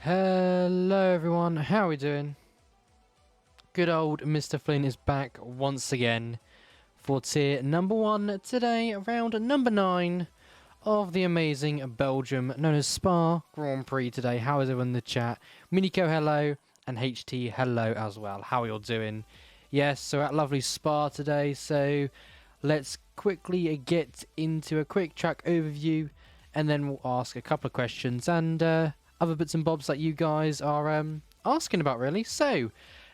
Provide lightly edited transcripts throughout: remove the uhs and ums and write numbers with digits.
Hello everyone, how are we doing? Good old Mr. Flynn is back once again for tier number 1 today, round number 9 of the amazing Belgium known as Spa Grand Prix today. How is everyone in the chat? Miniko, hello, and HT, hello as well. How are you all doing? Yes, so at lovely Spa today, so let's quickly get into a quick track overview and then we'll ask a couple of questions and other bits and bobs that you guys are asking about, really. So,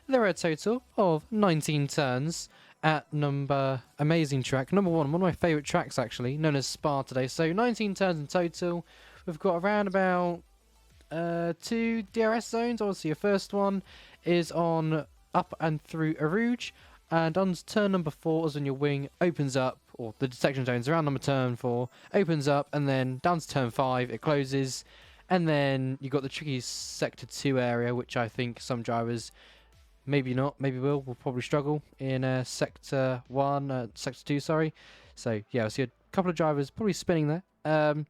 there are a total of 19 turns at amazing track number 1 of my favourite tracks actually, known as Spa today. So 19 turns in total. We've got around about 2 DRS zones. Obviously your first one is on up and through Arouge, and on turn number 4 is when your wing opens up, or the detection zones around turn 4 opens up, and then down to turn 5 it closes. And then you got the tricky sector 2 area, which I think some drivers maybe not, maybe will probably struggle in sector 1, sector 2, sorry. So yeah, I see a couple of drivers probably spinning there. And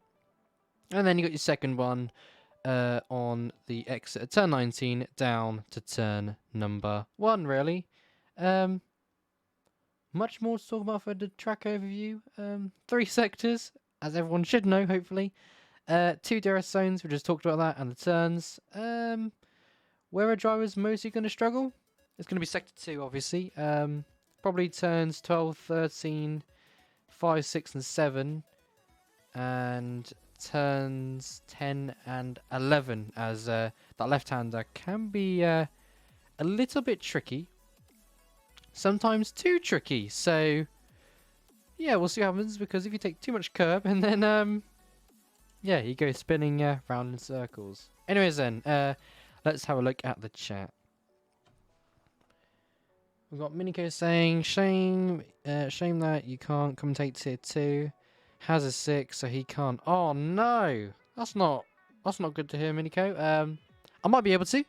then you got your second one on the exit at turn 19 down to turn number 1, really. Much more to talk about for the track overview. 3 sectors, as everyone should know, hopefully. 2 DRS zones, we just talked about that, and the turns. Where are drivers mostly going to struggle? It's going to be sector 2, obviously. Probably turns 12, 13, 5, 6, and 7. And turns 10 and 11, as that left-hander can be a little bit tricky. Sometimes too tricky. So, yeah, we'll see what happens, because if you take too much curb, and then, yeah, you go spinning round in circles. Anyways then, let's have a look at the chat. We've got Miniko saying, shame that you can't commentate tier 2. Has a 6, so he can't. Oh no! That's not good to hear, Miniko. I might be able to.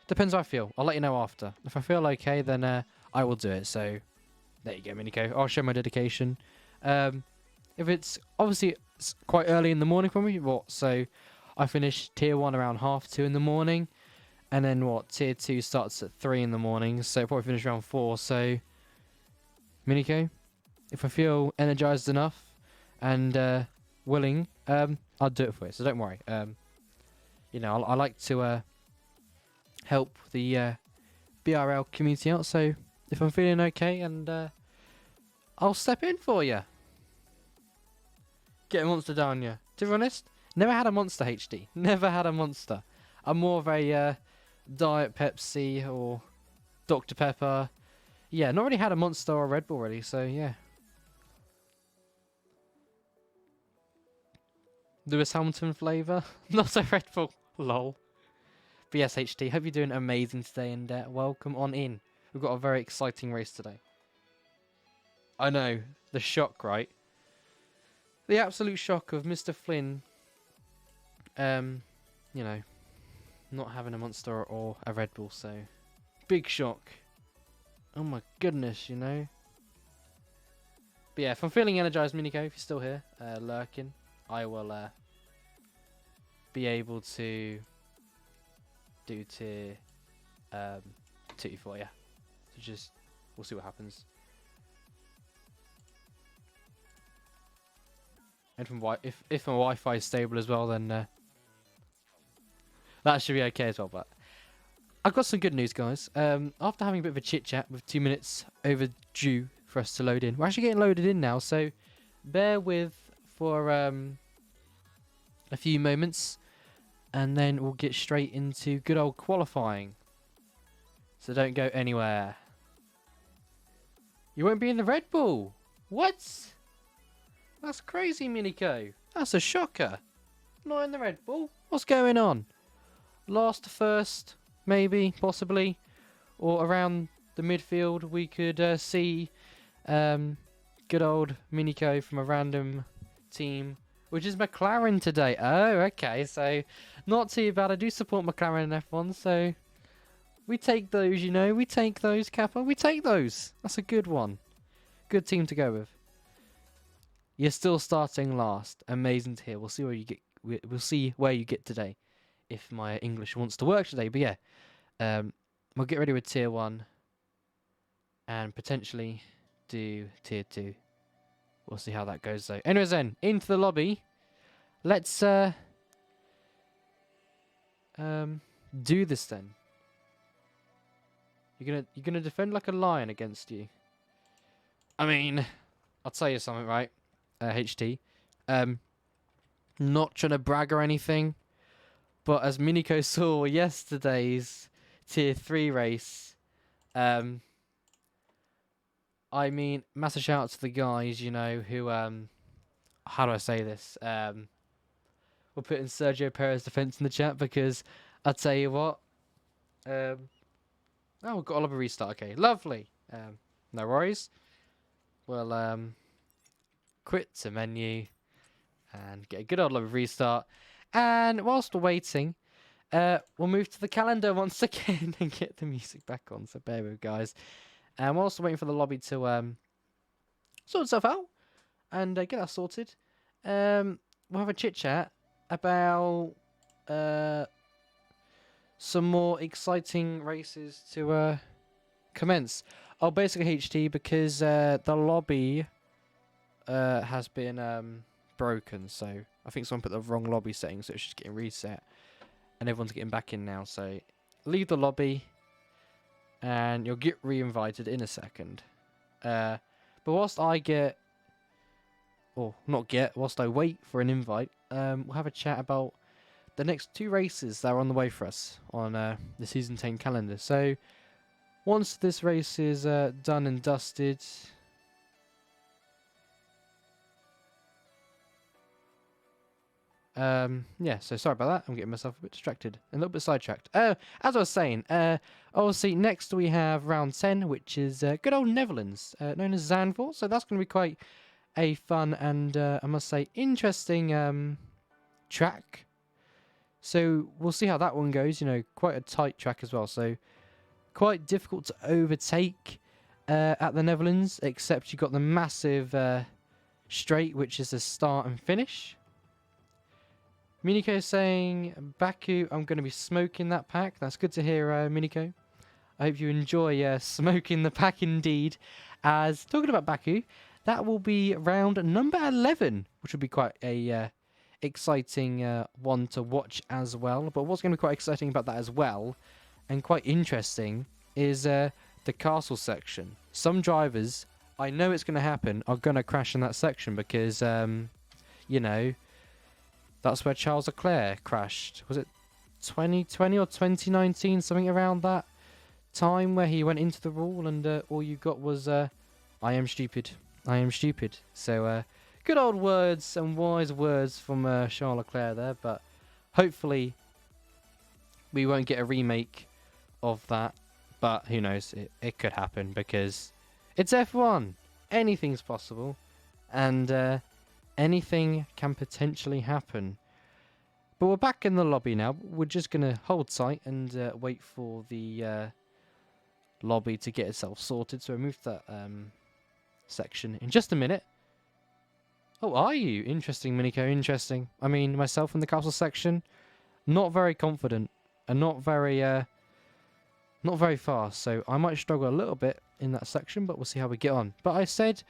Depends how I feel. I'll let you know after. If I feel okay, then I will do it. So, there you go, Miniko. I'll show my dedication. If it's obviously it's quite early in the morning for me, so I finish tier 1 around 2:30 in the morning, and then tier 2 starts at 3 in the morning, so probably finish around 4. So Miniko, if I feel energized enough and willing, I'll do it for you, so don't worry. You know, I like to help the BRL community out, so if I'm feeling okay, and I'll step in for you. Get a monster down you. To be honest, never had a monster, HD. Never had a monster. I'm more of a Diet Pepsi or Dr. Pepper. Yeah, not really had a monster or a Red Bull really, so yeah. Lewis Hamilton flavour? Not a Red Bull. Lol. But yes, HD, hope you're doing amazing today, and welcome on in. We've got a very exciting race today. I know, the shock, right? The absolute shock of Mr. Flynn, you know, not having a monster or a Red Bull, so big shock. Oh my goodness, you know. But yeah, if I'm feeling energized, Miniko, if you're still here, lurking, I will be able to do tier 2 for you. So just, we'll see what happens. And from if my Wi-Fi is stable as well, then that should be okay as well. But I've got some good news, guys. After having a bit of a chit-chat with 2 minutes overdue for us to load in, we're actually getting loaded in now, so bear with for a few moments, and then we'll get straight into good old qualifying. So don't go anywhere. You won't be in the Red Bull. What? That's crazy, Miniko. That's a shocker. Not in the Red Bull. What's going on? Last to first, maybe, possibly, or around the midfield, we could see good old Miniko from a random team, which is McLaren today. Oh, okay, so not too bad. I do support McLaren in F1, so we take those, you know. We take those, Kappa. We take those. That's a good one. Good team to go with. You're still starting last. Amazing to hear. We'll see where you get. We'll see where you get today if my English wants to work today. But yeah, we'll get ready with tier 1 and potentially do tier 2. We'll see how that goes though. Anyways then, into the lobby. Let's do this then. You're gonna defend like a lion against you. I mean, I'll tell you something, right? HT. Not trying to brag or anything, but as Miniko saw yesterday's tier 3 race, I mean, massive shout out to the guys, you know, who how do I say this? We're putting Sergio Perez defense in the chat because I'll tell you what. Oh, we've got Oliver restart. Okay, lovely. No worries. We'll quit to menu and get a good old Oliver restart. And whilst we're waiting, we'll move to the calendar once again and get the music back on. So bear with guys. And we're also waiting for the lobby to sort itself out and get that sorted. We'll have a chit chat about some more exciting races to commence. Oh, basically HT because the lobby has been broken. So I think someone put the wrong lobby setting, so it's just getting reset, and everyone's getting back in now. So leave the lobby, and you'll get re-invited in a second. But whilst I get, or not get, whilst I wait for an invite, we'll have a chat about the next 2 races that are on the way for us on the Season 10 calendar. So once this race is done and dusted, yeah, so sorry about that. I'm getting myself a bit distracted, a little bit sidetracked. As I was saying, obviously next we have round 10, which is good old Netherlands, known as Zandvoort. So that's going to be quite a fun and, I must say, interesting track. So we'll see how that one goes. You know, quite a tight track as well. So quite difficult to overtake at the Netherlands, except you've got the massive straight, which is the start and finish. Miniko is saying, Baku, I'm going to be smoking that pack. That's good to hear, Miniko. I hope you enjoy smoking the pack indeed. As talking about Baku, that will be round number 11, which will be quite a exciting one to watch as well. But what's going to be quite exciting about that as well, and quite interesting, is the castle section. Some drivers, I know it's going to happen, are going to crash in that section because, you know, that's where Charles Leclerc crashed. Was it 2020 or 2019? Something around that time where he went into the wall and all you got was, I am stupid. I am stupid. So, good old words and wise words from Charles Leclerc there. But hopefully we won't get a remake of that. But who knows? It could happen because it's F1. Anything's possible. And anything can potentially happen. But we're back in the lobby now. We're just going to hold tight and wait for the lobby to get itself sorted. So we'll move to that section in just a minute. Oh, are you? Interesting, Miniko. Interesting. I mean, myself in the castle section, not very confident and not very fast. So I might struggle a little bit in that section, but we'll see how we get on. But I said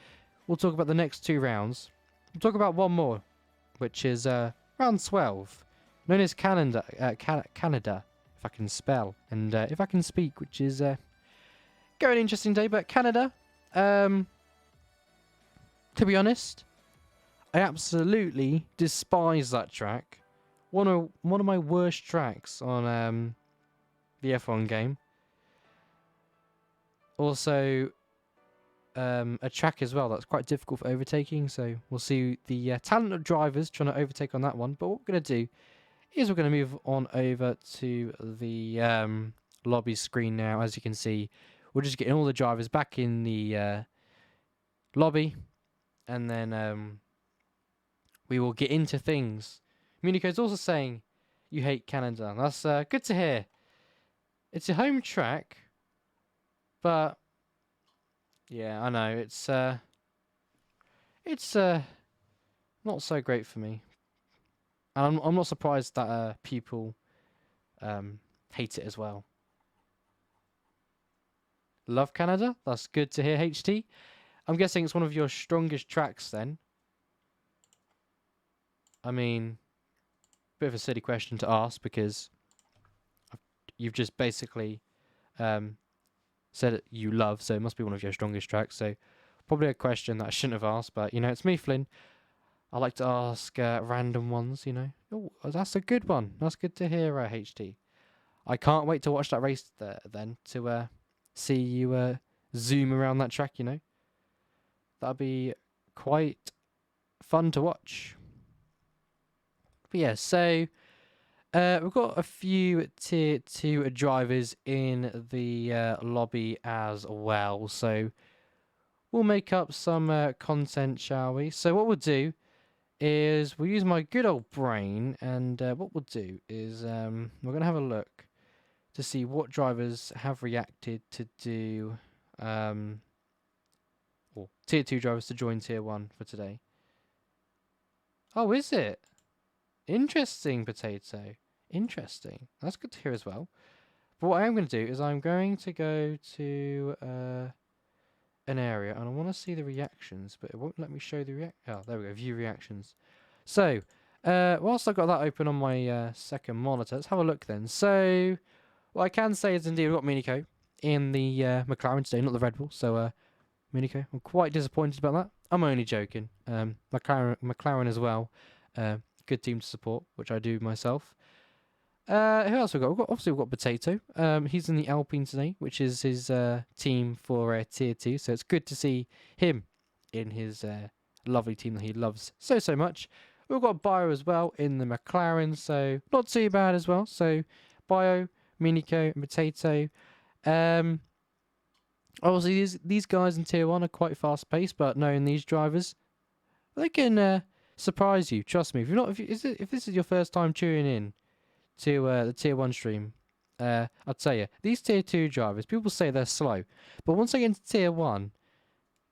we'll talk about the next 2 rounds. We'll talk about one more, which is round 12, known as Canada, if I can spell, and if I can speak, which is going an interesting day. But Canada, to be honest, I absolutely despise that track. One of my worst tracks on the F1 game. Also, a track as well that's quite difficult for overtaking, so we'll see the talented drivers trying to overtake on that one. But what we're going to do is we're going to move on over to the lobby screen now. As you can see, we're just getting all the drivers back in the lobby, and then we will get into things. Miniko's also saying you hate Canada. That's good to hear. It's a home track, but yeah, I know it's not so great for me, and I'm not surprised that people hate it as well. Love Canada. That's good to hear, HT. I'm guessing it's one of your strongest tracks then. I mean, bit of a silly question to ask because you've just basically said it you love, so it must be one of your strongest tracks. So probably a question that I shouldn't have asked, but you know, it's me, Flynn. I like to ask random ones, you know. Oh, that's a good one. That's good to hear, HT. I can't wait to watch that race then to see you zoom around that track, you know. That'd be quite fun to watch. But yeah, so we've got a few tier 2 drivers in the lobby as well. So we'll make up some content, shall we? So what we'll do is we'll use my good old brain, and what we'll do is we're going to have a look to see what drivers have reacted to do or tier 2 drivers to join tier 1 for today. Oh, is it? Interesting, Potato. Interesting. That's good to hear as well. But what I am going to do is I'm going to go to an area, and I want to see the reactions, but it won't let me show the Oh, there we go. View reactions. So, whilst I've got that open on my second monitor, let's have a look then. So, what I can say is indeed we've got Miniko in the McLaren today, not the Red Bull. So, Miniko, I'm quite disappointed about that. I'm only joking. McLaren as well. Good team to support, which I do myself. Who else we got? Obviously we've got Potato. He's in the Alpine today, which is his team for tier 2. So it's good to see him in his lovely team that he loves so much. We've got Bio as well in the McLaren, so not too bad as well. So Bio, Miniko, and Potato. Obviously these guys in tier 1 are quite fast paced, but knowing these drivers, they can surprise you. Trust me. If this is your first time tuning in to the tier 1 stream, I'll tell you, these tier 2 drivers, people say they're slow, but once they get into tier 1,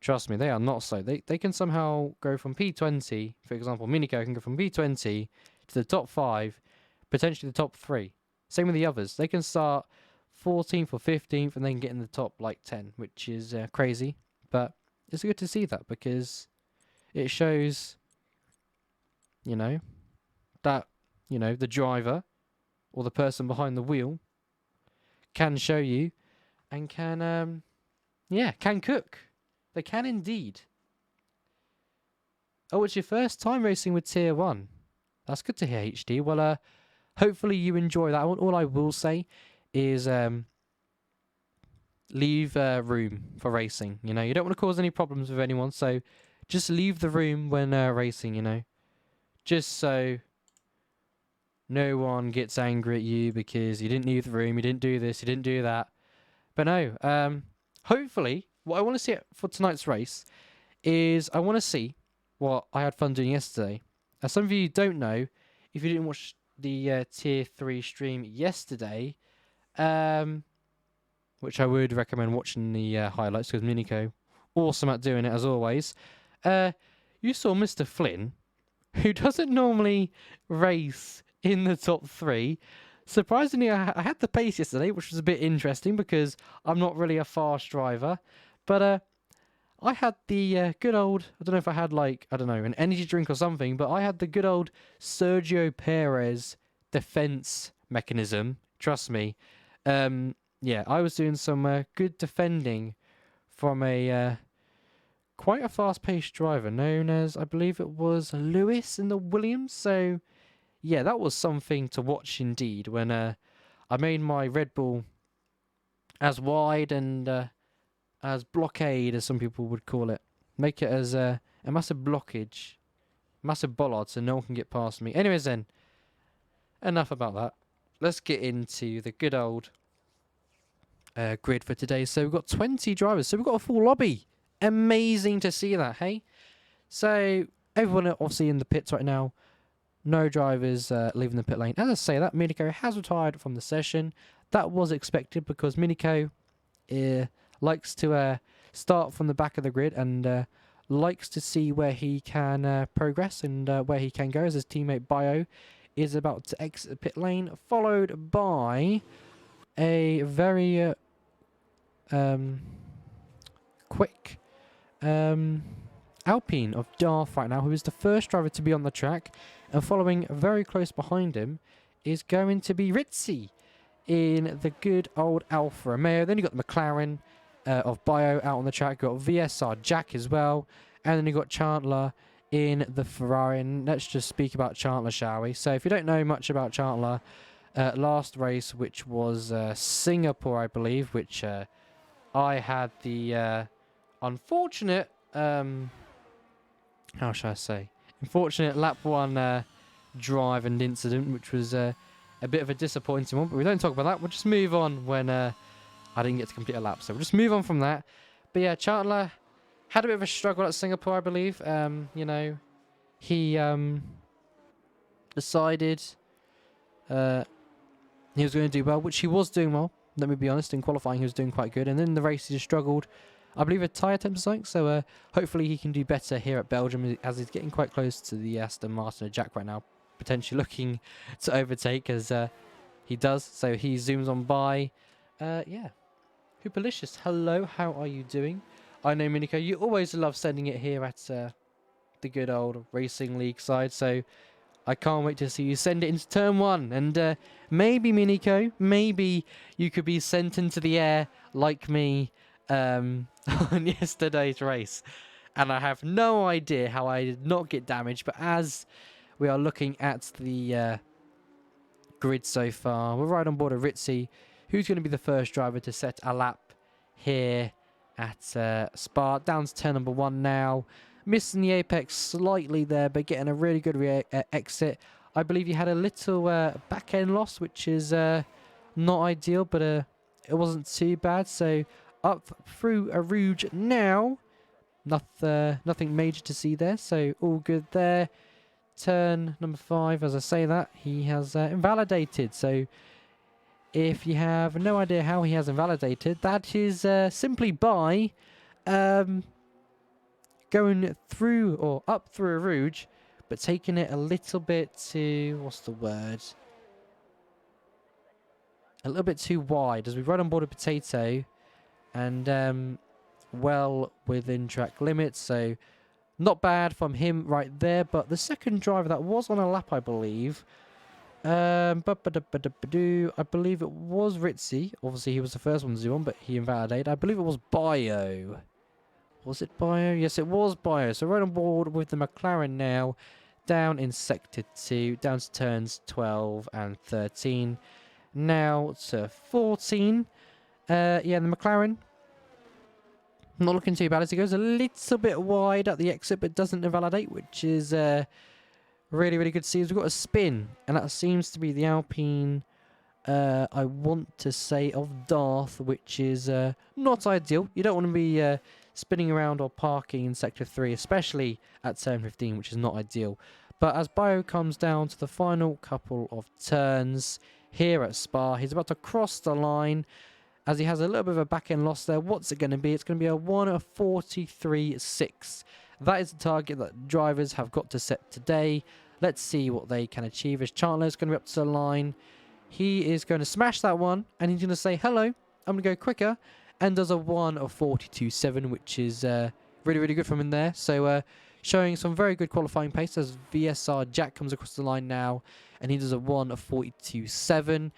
trust me, they are not slow. They can somehow go from P20, for example, Miniko can go from P20 to the top 5, potentially the top 3. Same with the others. They can start 14th or 15th and then get in the top like 10, which is crazy, but it's good to see that because it shows, you know, that, you know, the driver or the person behind the wheel can show you and can, can cook. They can indeed. Oh, it's your first time racing with tier 1. That's good to hear, HD. Well, hopefully you enjoy that. All I will say is leave room for racing. You know, you don't want to cause any problems with anyone, so just leave the room when racing, you know. Just so no one gets angry at you because you didn't leave the room, you didn't do this, you didn't do that. But no, hopefully, what I want to see for tonight's race is I want to see what I had fun doing yesterday. As some of you don't know, if you didn't watch the tier 3 stream yesterday, which I would recommend watching the highlights because Miniko, awesome at doing it as always. You saw Mr. Flynn, who doesn't normally race in the top 3. Surprisingly, I had the pace yesterday, which was a bit interesting because I'm not really a fast driver. But I had the good old, I don't know if I had like, I don't know, an energy drink or something, but I had the good old Sergio Perez defense mechanism. Trust me. Yeah, I was doing some good defending from a quite a fast-paced driver known as, I believe it was Lewis in the Williams. So yeah, that was something to watch indeed when I made my Red Bull as wide and as blockade, as some people would call it. Make it as a massive blockage, massive bollard, so no one can get past me. Anyways then, enough about that. Let's get into the good old grid for today. So we've got 20 drivers, so we've got a full lobby. Amazing to see that, hey? So everyone obviously in the pits right now. No drivers leaving the pit lane. As I say that, Miniko has retired from the session. That was expected because Miniko likes to start from the back of the grid and likes to see where he can progress and where he can go, as his teammate Bio is about to exit the pit lane, followed by a very quick Alpine of Darth right now, who is the first driver to be on the track, and following very close behind him is going to be Ritzy in the good old Alfa Romeo. Then you got the McLaren of Bio out on the track. You got VSR Jack as well, and then you got Chandler in the Ferrari. And let's just speak about Chandler, shall we? So if you don't know much about Chandler, last race, which was Singapore, I believe, which I had the unfortunate, how shall I say, unfortunate lap 1 drive and incident, which was a bit of a disappointing one, but we don't talk about that. We'll just move on when I didn't get to complete a lap, so we'll just move on from that. But yeah, Chandler had a bit of a struggle at Singapore, I believe. You know, he decided he was going to do well, which he was doing well, let me be honest. In qualifying, he was doing quite good, and then in the race, he just struggled. I believe a tyre attempt or something, so hopefully he can do better here at Belgium, as he's getting quite close to the Aston Martin of Jack right now, potentially looking to overtake, as he does. So he zooms on by. Yeah. Hoopalicious, hello, how are you doing? I know, Minico, you always love sending it here at the good old Racing League side, so I can't wait to see you send it into turn 1. And maybe, Minico, maybe you could be sent into the air like me on yesterday's race. And I have no idea how I did not get damaged, but as we are looking at the grid so far, we're right on board of Ritzy, who's going to be the first driver to set a lap here at Spa. Down to turn number 1 now. Missing the apex slightly there, but getting a really good exit. I believe you had a little back end loss, which is not ideal, but it wasn't too bad. So up through a Rouge now. Nothing major to see there, so all good there. Turn number 5, as I say that, he has invalidated. So if you have no idea how he has invalidated, that is simply by going through or up through a Rouge, but taking it a little bit too, what's the word? A little bit too wide, as we ride on board a Potato, and well within track limits, so not bad from him right there. But the second driver that was on a lap, I believe, I believe it was Ritzy. Obviously, he was the first one to do one, but he invalidated. I believe it was Bio. Was it Bio? Yes, it was Bio. So right on board with the McLaren now, down in Sector 2, down to turns 12 and 13. Now to 14. Yeah, the McLaren, not looking too bad as he goes a little bit wide at the exit, but doesn't invalidate, which is really, really good to see. We've got a spin, and that seems to be the Alpine, I want to say, of Darth, which is not ideal. You don't want to be spinning around or parking in Sector 3, especially at turn 15, which is not ideal. But as Bio comes down to the final couple of turns here at Spa, he's about to cross the line, as he has a little bit of a back-end loss there. What's it going to be? It's going to be a 1:43.6. That is the target that drivers have got to set today. Let's see what they can achieve, as Chandler's going to be up to the line. He is going to smash that one, and he's going to say, hello, I'm going to go quicker, and does a 1:42.7, which is really, really good from him there. So showing some very good qualifying pace, as VSR Jack comes across the line now, and he does a 1:42.7.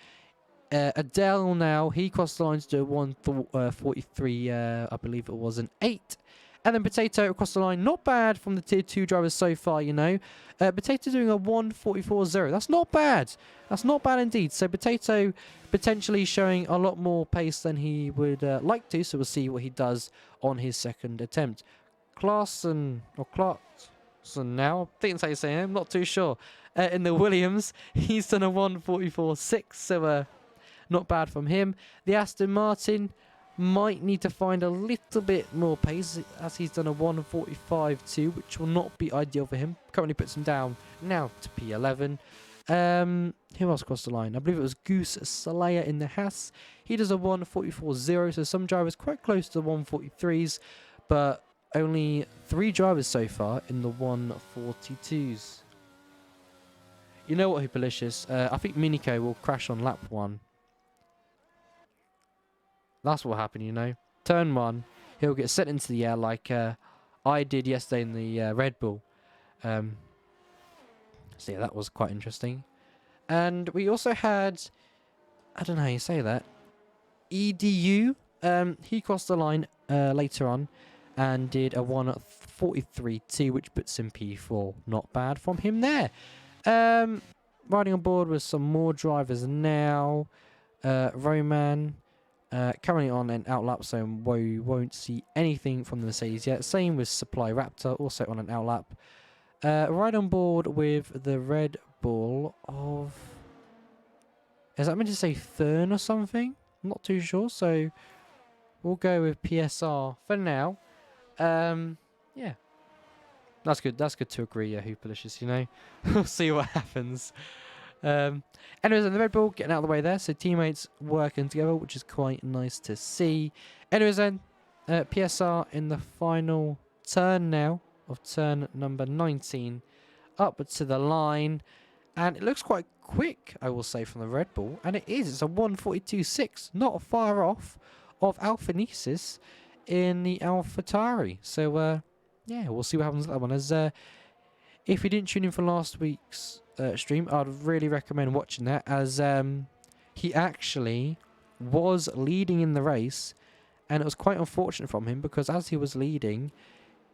Adele now, he crossed the line to do a 1:43, I believe it was an 8. And then Potato across the line, not bad from the Tier 2 drivers so far, you know. Potato doing a 1:44.0. That's not bad. That's not bad indeed. So Potato potentially showing a lot more pace than he would like to. So we'll see what he does on his second attempt. Clarkson now, I think that's how you say him, I'm not too sure. In the Williams, he's done a 1:44.6. So not bad from him. The Aston Martin might need to find a little bit more pace, as he's done a 1:45.2, which will not be ideal for him. Currently puts him down now to P11. Who else crossed the line? I believe it was Goose Slayer in the Haas. He does a 1:44.0, so some drivers quite close to the 1:43s, but only 3 drivers so far in the 1:42s. You know what, Hoopalicious? I think Miniko will crash on lap 1. That's what happened, you know. Turn 1, he'll get sent into the air like I did yesterday in the Red Bull. So yeah, that was quite interesting. And we also had, I don't know how you say that, EDU. He crossed the line later on and did a 1:43.2, which puts him P4. Not bad from him there. Riding on board with some more drivers now. Roman currently on an outlap, so we won't see anything from the Mercedes yet. Same with Supply Raptor, also on an outlap. Right on board with the Red Bull of... Is that meant to say Thurn or something? I'm not too sure, so we'll go with PSR for now. Yeah. That's good. That's good to agree, Hoopalicious, you know. We'll see what happens. Anyways, the Red Bull getting out of the way there, so teammates working together, which is quite nice to see. Anyways then, PSR in the final turn now of turn number 19, up to the line, and it looks quite quick, I will say, from the Red Bull, and it is. It's a 1:42.6, not far off of Alphanesis in the AlphaTauri. So yeah, we'll see what happens with that one. As if you didn't tune in for last week's stream, I'd really recommend watching that, as he actually was leading in the race, and it was quite unfortunate from him because as he was leading,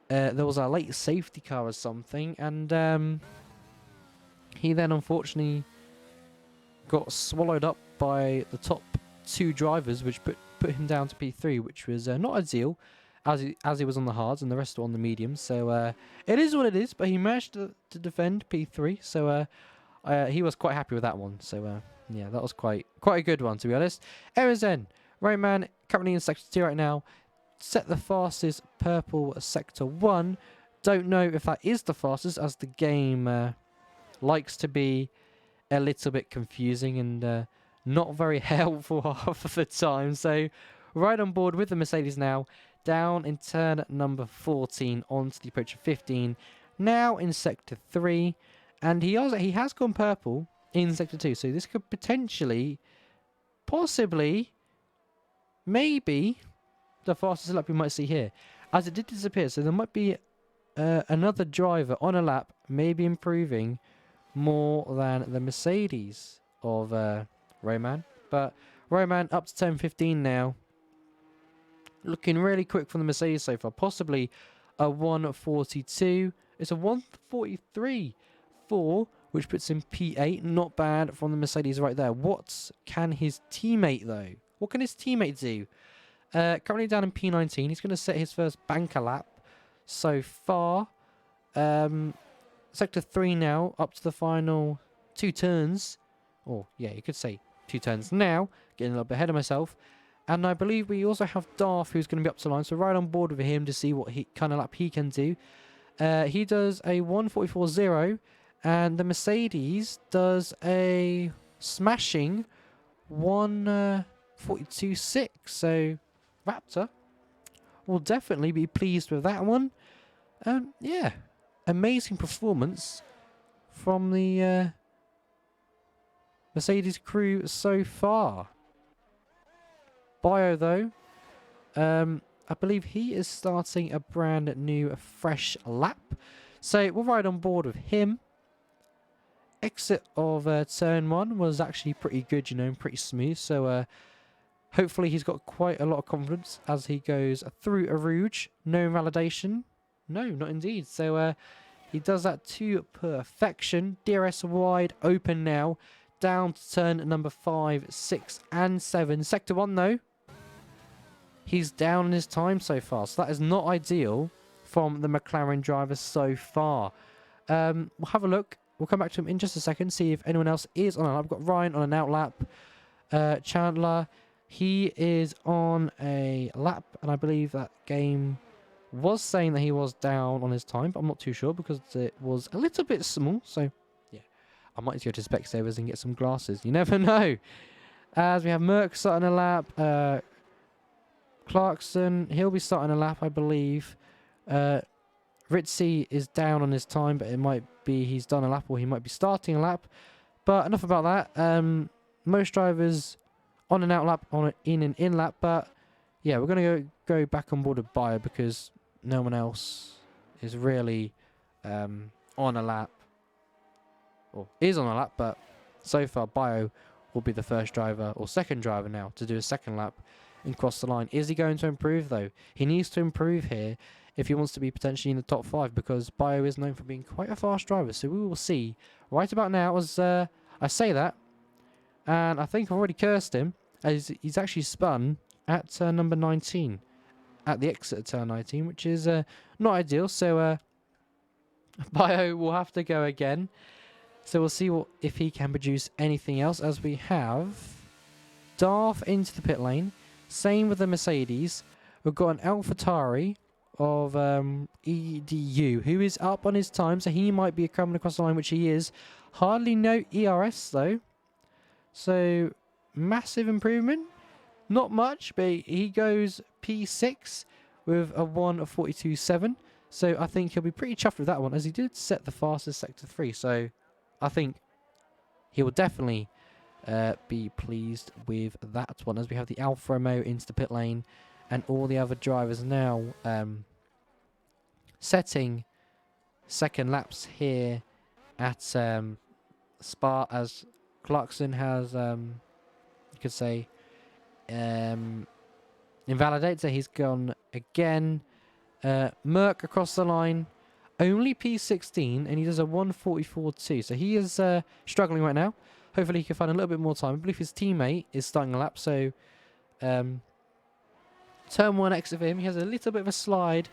there was a late safety car or something, and he then unfortunately got swallowed up by the top 2 drivers, which put him down to P3, which was not ideal, as he was on the hards and the rest were on the mediums. So it is what it is, but he managed to defend P3, so he was quite happy with that one. So yeah, that was quite a good one, to be honest. Anyways then, Rayman currently in Sector 2 right now, set the fastest purple Sector 1. Don't know if that is the fastest, as the game likes to be a little bit confusing and not very helpful half of the time. So right on board with the Mercedes now, down in turn number 14 onto the approach of 15, now in Sector 3, and he has gone purple in Sector 2, so this could potentially, possibly, maybe the fastest lap we might see here, as it did disappear. So there might be another driver on a lap, maybe improving more than the Mercedes of Roman. But Roman up to turn 15 now, looking really quick from the Mercedes so far, possibly a 1:42. It's a 1:43.4, which puts him P8. Not bad from the Mercedes right there. What can his teammate, though? What can his teammate do? Currently down in P19. He's going to set his first banker lap so far. Sector 3 now, up to the final 2 turns. Or, yeah, you could say 2 turns now. Getting a little bit ahead of myself. And I believe we also have Darth, who's going to be up to the line. So right on board with him to see what kind of lap he can do. He does a 1:44.0. And the Mercedes does a smashing 1:42.6. So Raptor will definitely be pleased with that one. Yeah, amazing performance from the Mercedes crew so far. Bio, though, I believe he is starting a brand new fresh lap. So we'll ride on board with him. Exit of turn 1 was actually pretty good, you know, pretty smooth. So hopefully he's got quite a lot of confidence as he goes through a Rouge. No invalidation. No, not indeed. So he does that to perfection. DRS wide open now. Down to turn number 5, 6 and 7. Sector 1 though, he's down in his time so far. So that is not ideal from the McLaren driver so far. We'll have a look. We'll come back to him in just a second, see if anyone else is on a lap. We've got Ryan on an out lap. Chandler, he is on a lap, and I believe that game was saying that he was down on his time, but I'm not too sure because it was a little bit small. So yeah, I might go to Specsavers and get some glasses. You never know. As we have Merck starting a lap, Clarkson, he'll be starting a lap, I believe. Ritzy is down on his time, but it might be he's done a lap or he might be starting a lap. But enough about that. Most drivers on an out lap, on an in lap. But yeah, we're going to go back on board with Bio because no one else is really on a lap. Or is on a lap, but so far Bio will be the first driver or second driver now to do a second lap and cross the line. Is he going to improve though? He needs to improve here if he wants to be potentially in the top 5 because Bio is known for being quite a fast driver. So we will see right about now as I say that. And I think I've already cursed him as he's actually spun at number 19 at the exit of turn 19, which is not ideal. So Bio will have to go again. So we'll see if he can produce anything else as we have Darth into the pit lane. Same with the Mercedes. We've got an AlphaTauri of EDU who is up on his time, so he might be coming across the line, which he is. Hardly no ERS though. So massive improvement. Not much, but he goes P6 with a 1:42.7. So I think he'll be pretty chuffed with that one as he did set the fastest Sector 3. So I think he will definitely be pleased with that one as we have the Alfa Romeo into the pit lane and all the other drivers now setting second laps here at Spa as Clarkson has you could say invalidated, so he's gone again. Merck across the line, only P16, and he does a 1:44.2. So he is struggling right now. Hopefully he can find a little bit more time. I believe his teammate is starting a lap, so turn 1 exit for him. He has a little bit of a slide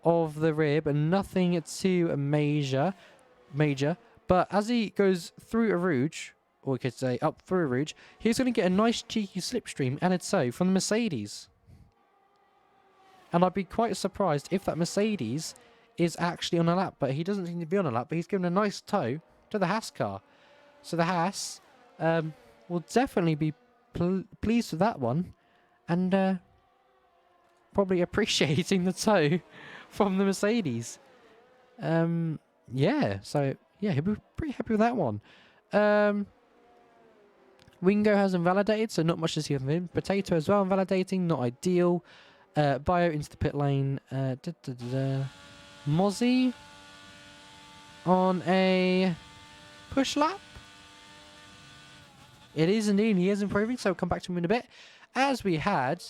of the rear, but nothing too major. But as he goes through a rouge, or we could say up through a rouge, he's going to get a nice cheeky slipstream, and it's so from the Mercedes. And I'd be quite surprised if that Mercedes is actually on a lap, but he doesn't seem to be on a lap, but he's given a nice tow to the Haas car. So the Haas will definitely be pleased with that one, and probably appreciating the tow from the Mercedes. Yeah, so yeah, he'll be pretty happy with that one. Wingo has invalidated, so not much to see from him. Potato as well invalidating, not ideal. Bio into the pit lane. Mozzie on a push lap. It is indeed, he is improving, so we'll come back to him in a bit. As we had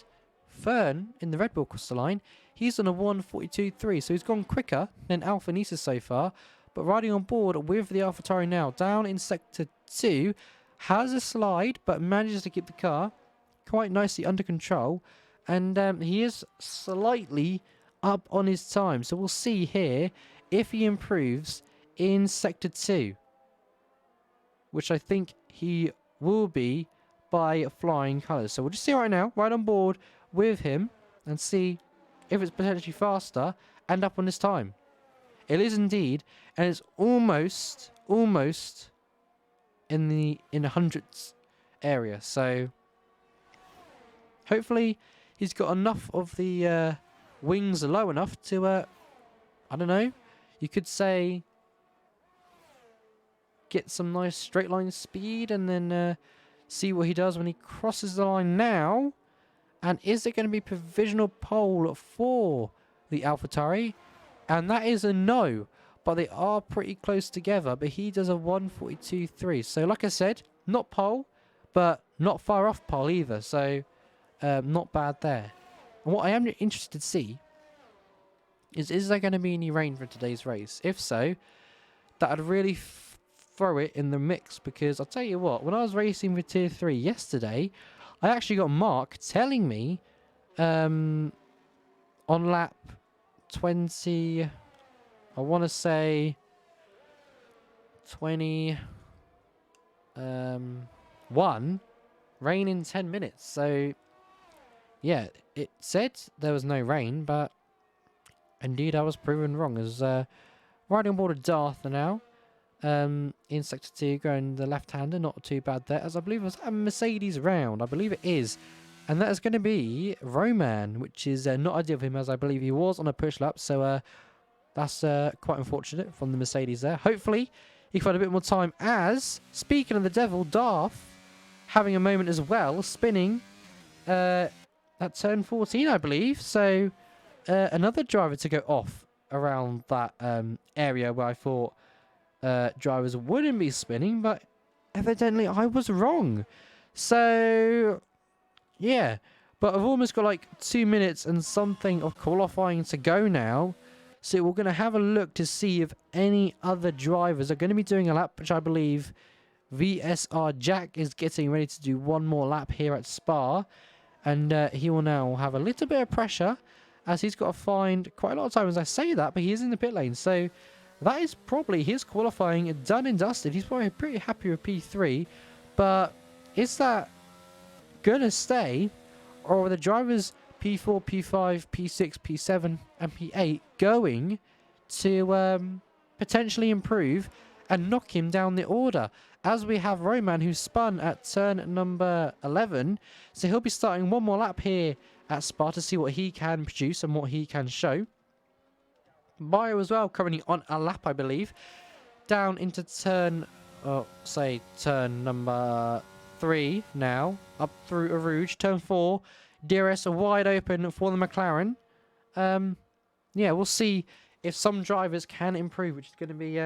Fern in the Red Bull across the line, he's on a 1:42.3, so he's gone quicker than Alfa Nisa so far. But riding on board with the AlphaTauri now, down in Sector 2, has a slide, but manages to keep the car quite nicely under control. And he is slightly up on his time. So we'll see here if he improves in Sector 2. Which I think he will be by flying colours. So we'll just see right now, right on board with him. And see if it's potentially faster and up on his time. It is indeed. And it's almost in the hundreds area. So hopefully he's got enough of the wings low enough to, I don't know, you could say get some nice straight line speed and then see what he does when he crosses the line now. And is it going to be provisional pole for the AlphaTauri? And that is a no, but they are pretty close together. But he does a 1:42.3. So like I said, not pole, but not far off pole either. So not bad there. And what I am interested to see is there going to be any rain for today's race? If so, that would really throw it in the mix. Because I'll tell you what, when I was racing with Tier 3 yesterday, I actually got Mark telling me on lap 20, I want to say 21, rain in 10 minutes. So yeah, it said there was no rain, but indeed I was proven wrong. As riding on board of Darth now, in Sector 2, going the left-hander, not too bad there, as I believe it was a Mercedes round. I believe it is. And that is going to be Roman, which is not ideal for him, as I believe he was on a push lap. So That's quite unfortunate from the Mercedes there. Hopefully, he can find a bit more time as, speaking of the devil, Darth having a moment as well, spinning at turn 14, I believe. So, another driver to go off around that area where I thought drivers wouldn't be spinning, but evidently I was wrong. So, yeah. But I've almost got like 2 minutes and something of qualifying to go now. So we're going to have a look to see if any other drivers are going to be doing a lap, which I believe VSR Jack is getting ready to do one more lap here at Spa. And he will now have a little bit of pressure as he's got to find quite a lot of time as I say that, but he is in the pit lane. So that is probably his qualifying done and dusted. He's probably pretty happy with P3. But is that going to stay? Or are the drivers P4, P5, P6, P7 and P8 going to potentially improve and knock him down the order? As we have Roman, who spun at turn number 11. So he'll be starting one more lap here at Spa to see what he can produce and what he can show. Bio as well, currently on a lap, I believe. Down into turn, turn number 3 now. Up through Arouge. Turn 4. DRS are wide open for the McLaren. Yeah, we'll see if some drivers can improve, which is going to be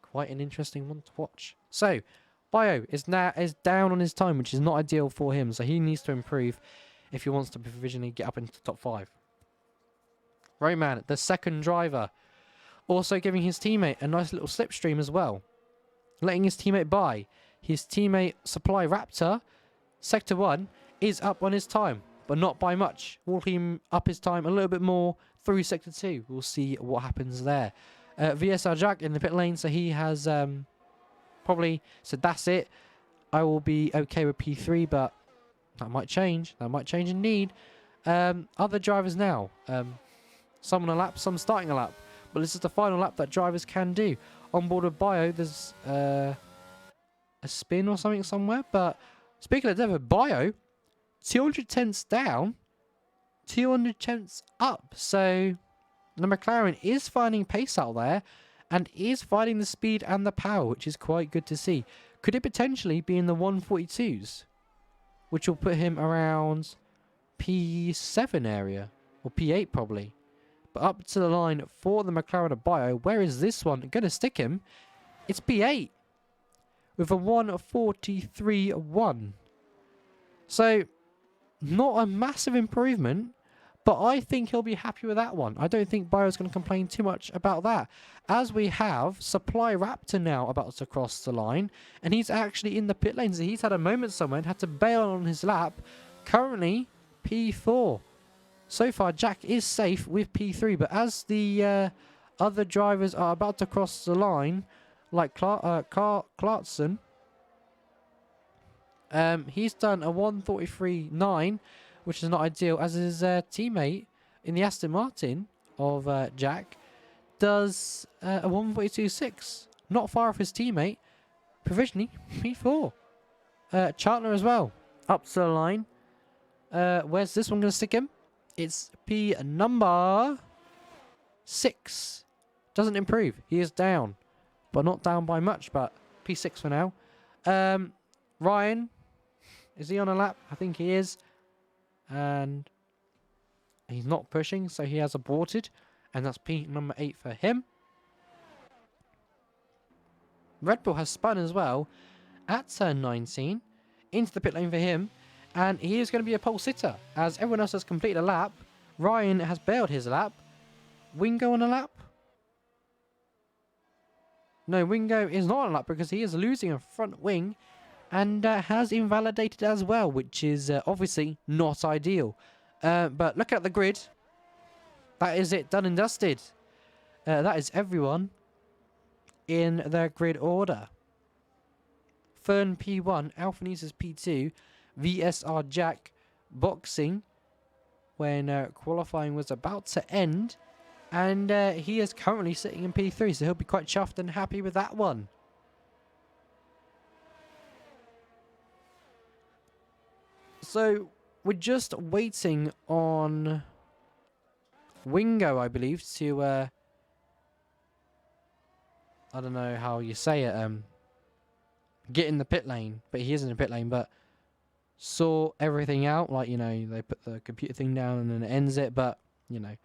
quite an interesting one to watch. So, Bio is down on his time, which is not ideal for him. So he needs to improve if he wants to provisionally get up into the top 5. Roman, the second driver, also giving his teammate a nice little slipstream as well. Letting his teammate by. His teammate Supply Raptor, Sector 1, is up on his time, but not by much. Will he up his time a little bit more through Sector 2? We'll see what happens there. VSR Jack in the pit lane, so he has probably said, that's it. I will be okay with P3, but that might change. That might change indeed. Other drivers now. Some on a lap, some starting a lap. But this is the final lap that drivers can do. On board with Bio, there's a spin or something somewhere. But speaking of devil, Bio, 200 tenths down, 200 tenths up. So the McLaren is finding pace out there and is finding the speed and the power, which is quite good to see. Could it potentially be in the 142s, which will put him around P7 area, or P8 probably. But up to the line for the McLaren of Bio. Where is this one going to stick him? It's P8 with a 143.1. So, not a massive improvement, but I think he'll be happy with that one. I don't think Bio's going to complain too much about that. As we have Supply Raptor now about to cross the line, and he's actually in the pit lane. So he's had a moment somewhere and had to bail on his lap. Currently, P4. So far, Jack is safe with P3, but as the other drivers are about to cross the line, like Clarkson, he's done a 143.9, which is not ideal, as his teammate in the Aston Martin of Jack does a 142.6. Not far off his teammate, provisionally P4. Chartner as well, up to the line. Where's this one going to stick him? It's P number 6. Doesn't improve. He is down. But not down by much, but P6 for now. Ryan, is he on a lap? I think he is. And he's not pushing, so he has aborted. And that's P number 8 for him. Red Bull has spun as well at turn 19. Into the pit lane for him. And he is going to be a pole sitter, as everyone else has completed a lap. Ryan has bailed his lap. Wingo on a lap? No, Wingo is not on a lap because he is losing a front wing and has invalidated as well, which is obviously not ideal. But look at the grid. That is it, done and dusted. That is everyone in their grid order. Fern P1, Alphanesis P2, VSR Jack boxing when qualifying was about to end, and he is currently sitting in P3, so he'll be quite chuffed and happy with that one. So we're just waiting on Wingo, I believe, to I don't know how you say it, get in the pit lane, but he is in the pit lane, but sort everything out, like, you know, they put the computer thing down and then it ends it, but, you know,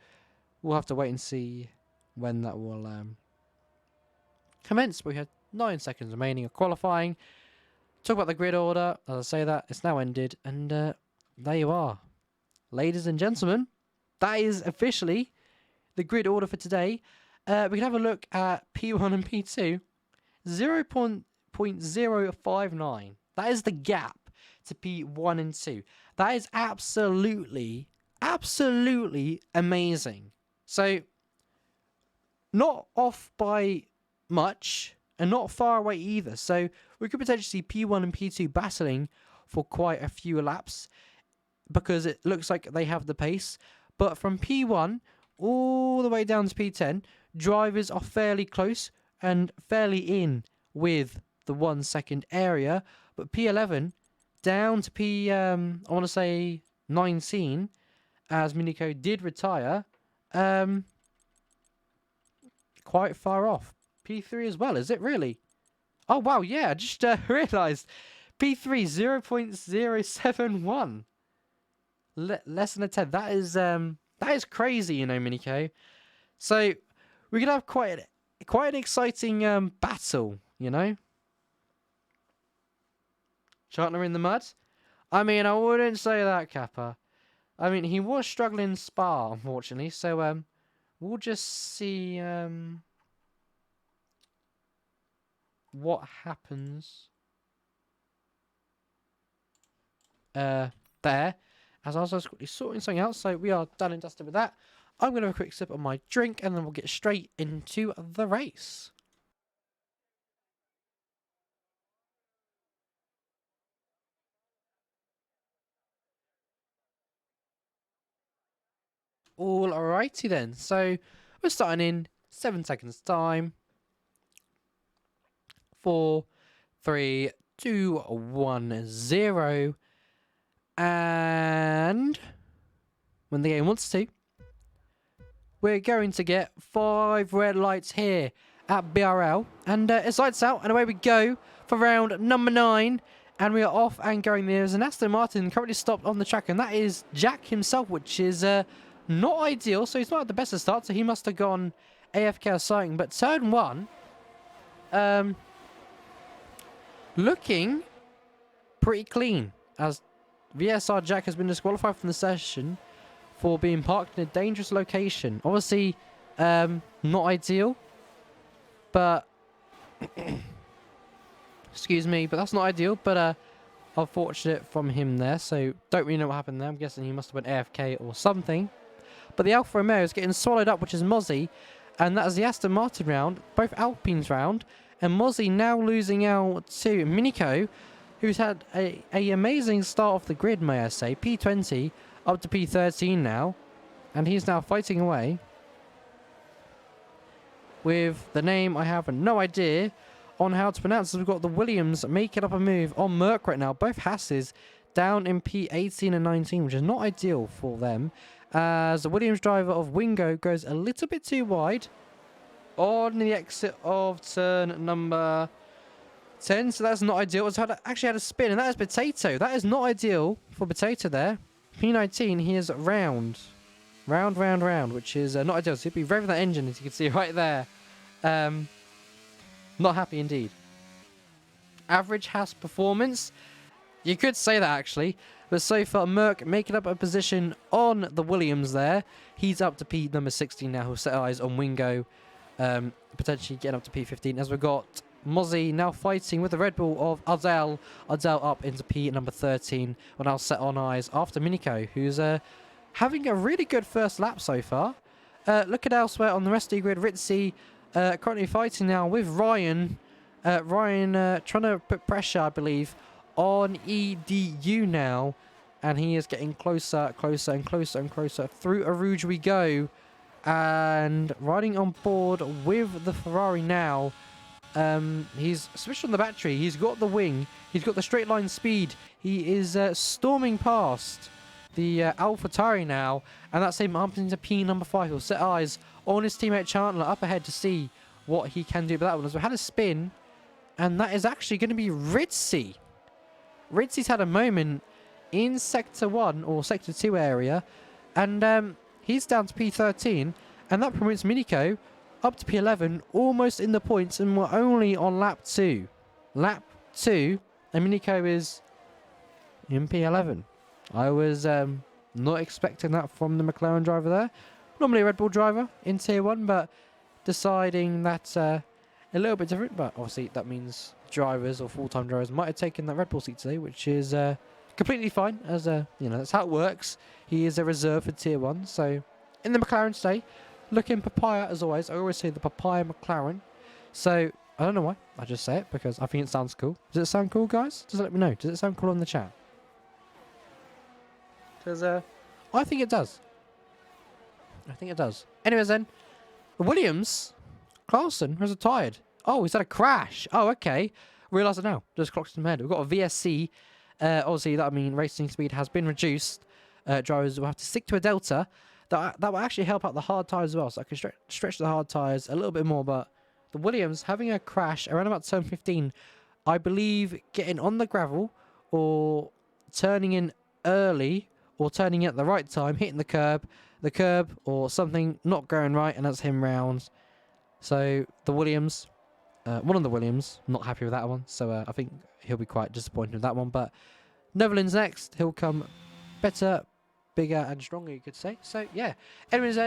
we'll have to wait and see when that will commence. We had 9 seconds remaining of qualifying. Talk about the grid order. As I say that, it's now ended, and there you are. Ladies and gentlemen, that is officially the grid order for today. We can have a look at P1 and P2. 0.059. That is the gap to P1 and 2. That is absolutely amazing. So, not off by much, and not far away either. So, we could potentially see P1 and P2 battling for quite a few laps, because it looks like they have the pace. But from P1 all the way down to P10, drivers are fairly close and fairly in with the 1 second area. But P11 down to I want to say 19, as Minico did retire, quite far off. P3 as well, is it really? Oh wow, yeah, I just realised. P3 0.071. Less than a 10. That is crazy, you know, Minico. So we could have quite an exciting battle, you know. Chartner in the mud? I mean, I wouldn't say that, Kappa. I mean, he was struggling in Spa, unfortunately. So we'll just see what happens there. As I was quickly sorting something out, so we are done and dusted with that. I'm going to have a quick sip of my drink, and then we'll get straight into the race. Alrighty then, so we're starting in 7 seconds time. 4, 3, 2, 1, 0. And when the game wants to, we're going to get 5 red lights here at BRL. And it's lights out, and away we go for round number 9. And we are off and going. There's an Aston Martin currently stopped on the track, and that is Jack himself, which is not ideal. So he's not at the best of start, so he must have gone AFK or something. But turn 1, looking pretty clean, as VSR Jack has been disqualified from the session for being parked in a dangerous location. Obviously, not ideal, but excuse me, but that's not ideal. But unfortunate from him there. So don't really know what happened there. I'm guessing he must have went AFK or something. But the Alfa Romeo is getting swallowed up, which is Mozzie, and that is the Aston Martin round, both Alpines round, and Mozzie now losing out to Minico, who's had a amazing start off the grid, may I say. P20 up to P13 now, and he's now fighting away with the name I have no idea on how to pronounce. We've got the Williams making up a move on Merc right now. Both Hasses down in P18 and 19, which is not ideal for them, as the Williams driver of Wingo goes a little bit too wide on the exit of turn number 10, so that's not ideal. It's actually had a spin, and that is Potato. That is not ideal for Potato there. P19, he is round, which is not ideal. So he'd be revving that engine, as you can see right there. Not happy indeed. Average Haas performance, you could say that actually, but so far Merc making up a position on the Williams there. He's up to P number 16 now. He'll set eyes on Wingo, potentially getting up to P15, as we've got Mozzie now fighting with the Red Bull of Ardell. Ardell up into P number 13. We're now set on eyes after Minico, who's having a really good first lap so far. Looking elsewhere on the rest of the grid, Ritzy currently fighting now with Ryan. Ryan trying to put pressure, I believe, on EDU now. And he is getting closer and closer. Through Arouge we go. And riding on board with the Ferrari now. He's switched on the battery. He's got the wing. He's got the straight line speed. He is storming past the AlphaTauri now, and that's him up into P number 5. He'll set eyes on his teammate Chandler up ahead to see what he can do with that one. As we had a spin, and that is actually going to be Ritzy. Ritzy's had a moment in Sector 1 or Sector 2 area, and he's down to P13, and that promotes Miniko up to P11, almost in the points, and we're only on lap 2. Lap 2, and Miniko is in P11. I was not expecting that from the McLaren driver there. Normally a Red Bull driver in Tier 1, but deciding that's a little bit different. But obviously that means drivers or full-time drivers might have taken that Red Bull seat today, which is completely fine, as that's how it works. He is a reserve for Tier 1, so in the McLaren today, looking papaya as always. I always say the papaya McLaren. So, I don't know why. I just say it because I think it sounds cool. Does it sound cool, guys? Just let me know. Does it sound cool on the chat? Because I think it does. I think it does. Anyways then, Williams, Carlson has retired. Oh, he's had a crash. Oh, okay. Realise it now. Just clocked in my head. We've got a VSC. Obviously, that means racing speed has been reduced. Drivers will have to stick to a delta. That will actually help out the hard tyres as well. So I can stretch the hard tyres a little bit more. But the Williams having a crash around about turn 15, I believe getting on the gravel or turning in early or turning at the right time, hitting the curb or something not going right, and that's him round. So the Williams, one of the Williams, not happy with that one. So I think he'll be quite disappointed with that one. But Netherlands next, he'll come better, bigger and stronger, you could say. So yeah, anyways,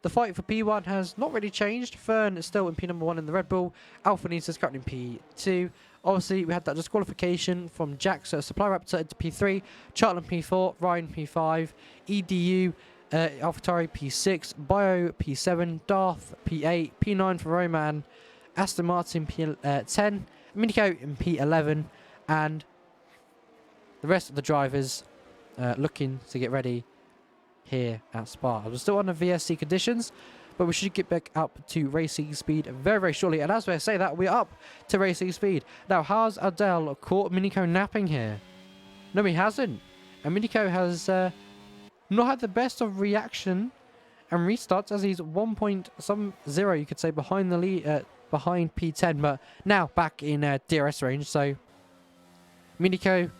the fight for P1 has not really changed. Fern is still in P number 1 in the Red Bull. Alpha Nisa's currently in P2. Obviously, we had that disqualification from Jack, so Supply Raptor into P3, Chartland P4, Ryan P5, EDU, AlphaTauri P6, Bio P7, Darth P8, P9 for Roman, Aston Martin P10, Miniko in P11, and the rest of the drivers looking to get ready here at Spa. We're still on the VSC conditions, but we should get back up to racing speed very, very shortly. And as I say that, we're up to racing speed. Now, has Adele caught Miniko napping here? No, he hasn't. And Miniko has not had the best of reaction and restarts, as he's 1.0, you could say, behind the lead, behind P10. But now back in DRS range, so Miniko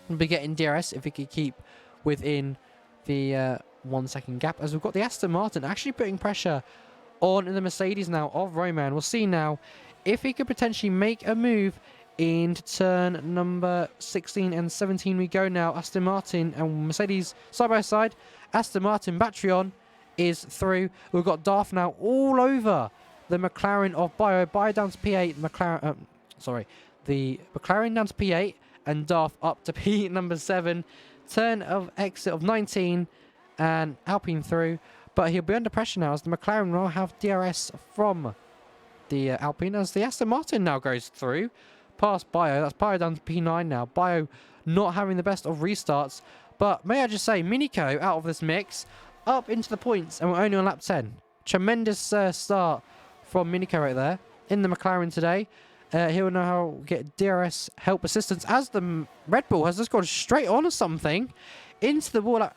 will be getting DRS if he could keep within the 1 second gap, as we've got the Aston Martin actually putting pressure on the Mercedes now of Roman. We'll see now if he could potentially make a move into turn number 16 and 17. We go now. Aston Martin and Mercedes side by side. Aston Martin battery on is through. We've got Darth now all over the McLaren of Bio. Bio down to P8. The McLaren down to P8 and Darth up to P number 7. Turn of exit of 19 and Alpine through, but he'll be under pressure now as the McLaren will have DRS from the Alpine, as the Aston Martin now goes through past Bio. That's Bio down to P9 now. Bio not having the best of restarts, but may I just say, Miniko out of this mix up into the points, and we're only on lap 10. Tremendous start from Miniko right there in the McLaren today. He'll know how to get DRS help assistance, as the Red Bull has just gone straight on something into the wall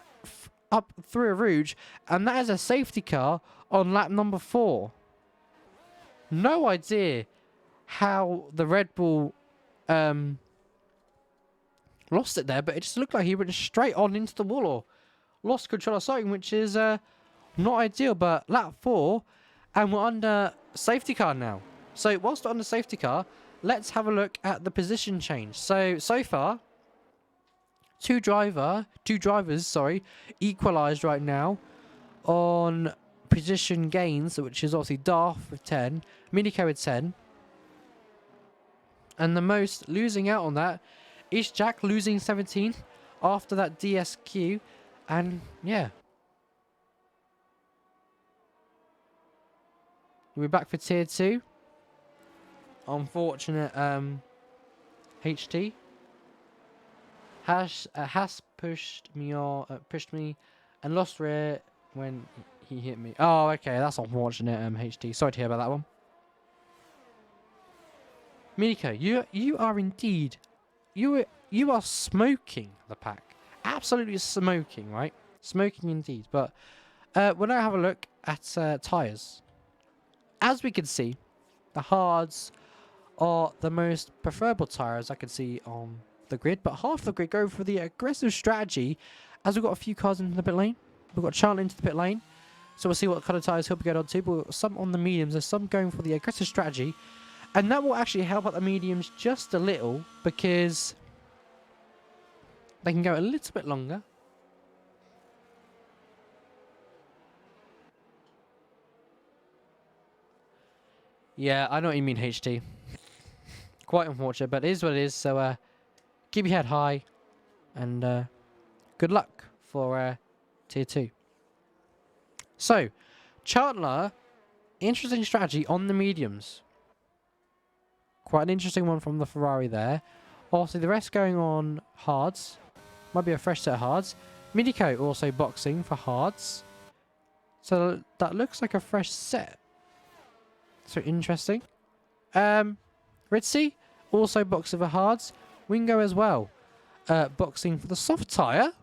up through a Rouge, and that is a safety car on lap number 4. No idea how the Red Bull lost it there, but it just looked like he went straight on into the wall or lost control of something, which is not ideal. But lap 4, and we're under safety car now. So whilst we're on the safety car, let's have a look at the position change. So far, two drivers, equalised right now on position gains, which is obviously Darth with 10, Miniko with 10. And the most losing out on that is Jack, losing 17 after that DSQ. And yeah, we're back for tier 2. Unfortunate HT has pushed me and lost rear when he hit me. Oh, okay, that's unfortunate. HT, sorry to hear about that one. Miniko, you are indeed you are smoking the pack, absolutely smoking, right? Smoking indeed. But we'll now have a look at tyres. As we can see, the hards are the most preferable tyres I can see on the grid. But half the grid go for the aggressive strategy, as we've got a few cars into the pit lane. We've got Charlie into the pit lane. So we'll see what kind of tyres he'll be going on to. But some on the mediums, there's some going for the aggressive strategy. And that will actually help out the mediums just a little, because they can go a little bit longer. Yeah, I know what you mean, HT. Quite unfortunate, but it is what it is. So keep your head high, and good luck for Tier 2. So, Chandler, interesting strategy on the mediums. Quite an interesting one from the Ferrari there. Also, the rest going on hards. Might be a fresh set of hards. Midiko also boxing for hards. So that looks like a fresh set. So interesting. Ritzy also boxing for hards. Wingo as well. Boxing for the soft tyre.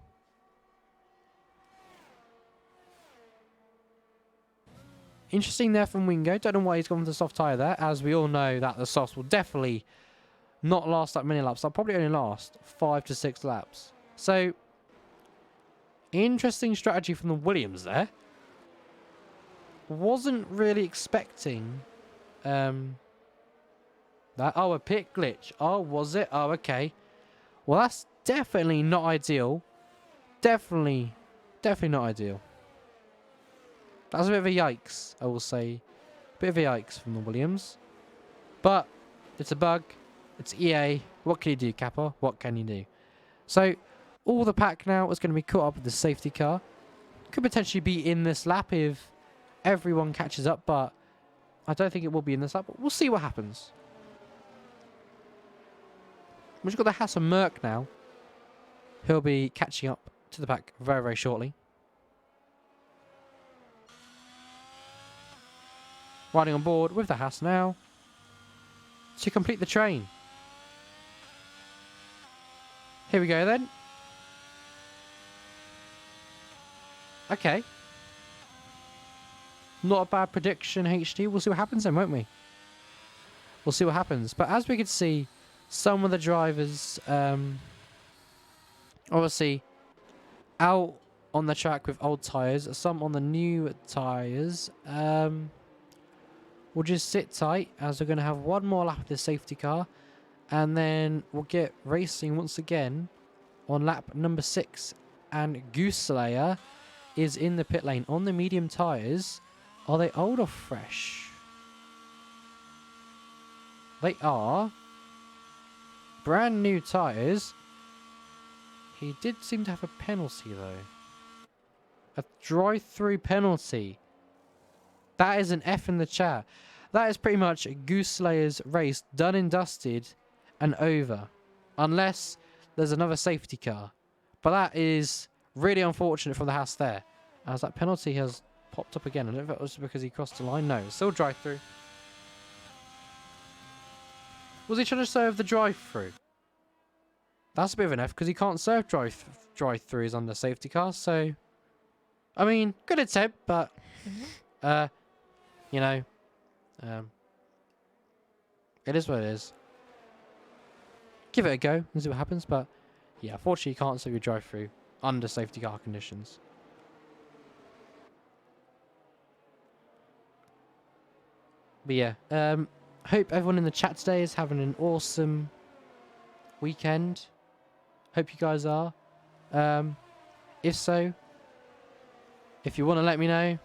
Interesting there from Wingo. Don't know why he's gone for the soft tyre there, as we all know that the softs will definitely not last that many laps. They'll probably only last 5 to 6 laps. So, interesting strategy from the Williams there. Wasn't really expecting that. Oh, a pit glitch. Oh, was it? Oh, okay. Well, that's definitely not ideal. Definitely not ideal. That's a bit of a yikes, I will say. Bit of a yikes from the Williams. But it's a bug. It's EA. What can you do, Kappa? What can you do? So, all the pack now is going to be caught up with the safety car. Could potentially be in this lap if everyone catches up, but I don't think it will be in this lap. But we'll see what happens. We've just got the Haas and Merc now. He'll be catching up to the pack very, very shortly. Riding on board with the Haas now to complete the train. Here we go then. Okay. Not a bad prediction, HT. We'll see what happens then, won't we? We'll see what happens. But as we can see, some of the drivers obviously out on the track with old tyres, some on the new tyres. We'll just sit tight, as we're going to have one more lap of the safety car, and then we'll get racing once again on lap number 6. And Goose Slayer is in the pit lane on the medium tyres. Are they old or fresh? They are brand new tyres. He did seem to have a penalty though. A drive-through penalty. That is an F in the chat. That is pretty much Goose Slayer's race done and dusted and over. Unless there's another safety car. But that is really unfortunate for the Haas there. As that penalty has popped up again. I don't know if it was because he crossed the line. No, still drive-through. Was he trying to serve the drive-through? That's a bit of an F because he can't serve drive-throughs on the safety car. So, I mean, good attempt, but you know, it is what it is. Give it a go and see what happens. But yeah, unfortunately, you can't serve your drive-through under safety car conditions. But yeah, hope everyone in the chat today is having an awesome weekend. Hope you guys are. If so, if you want to let me know,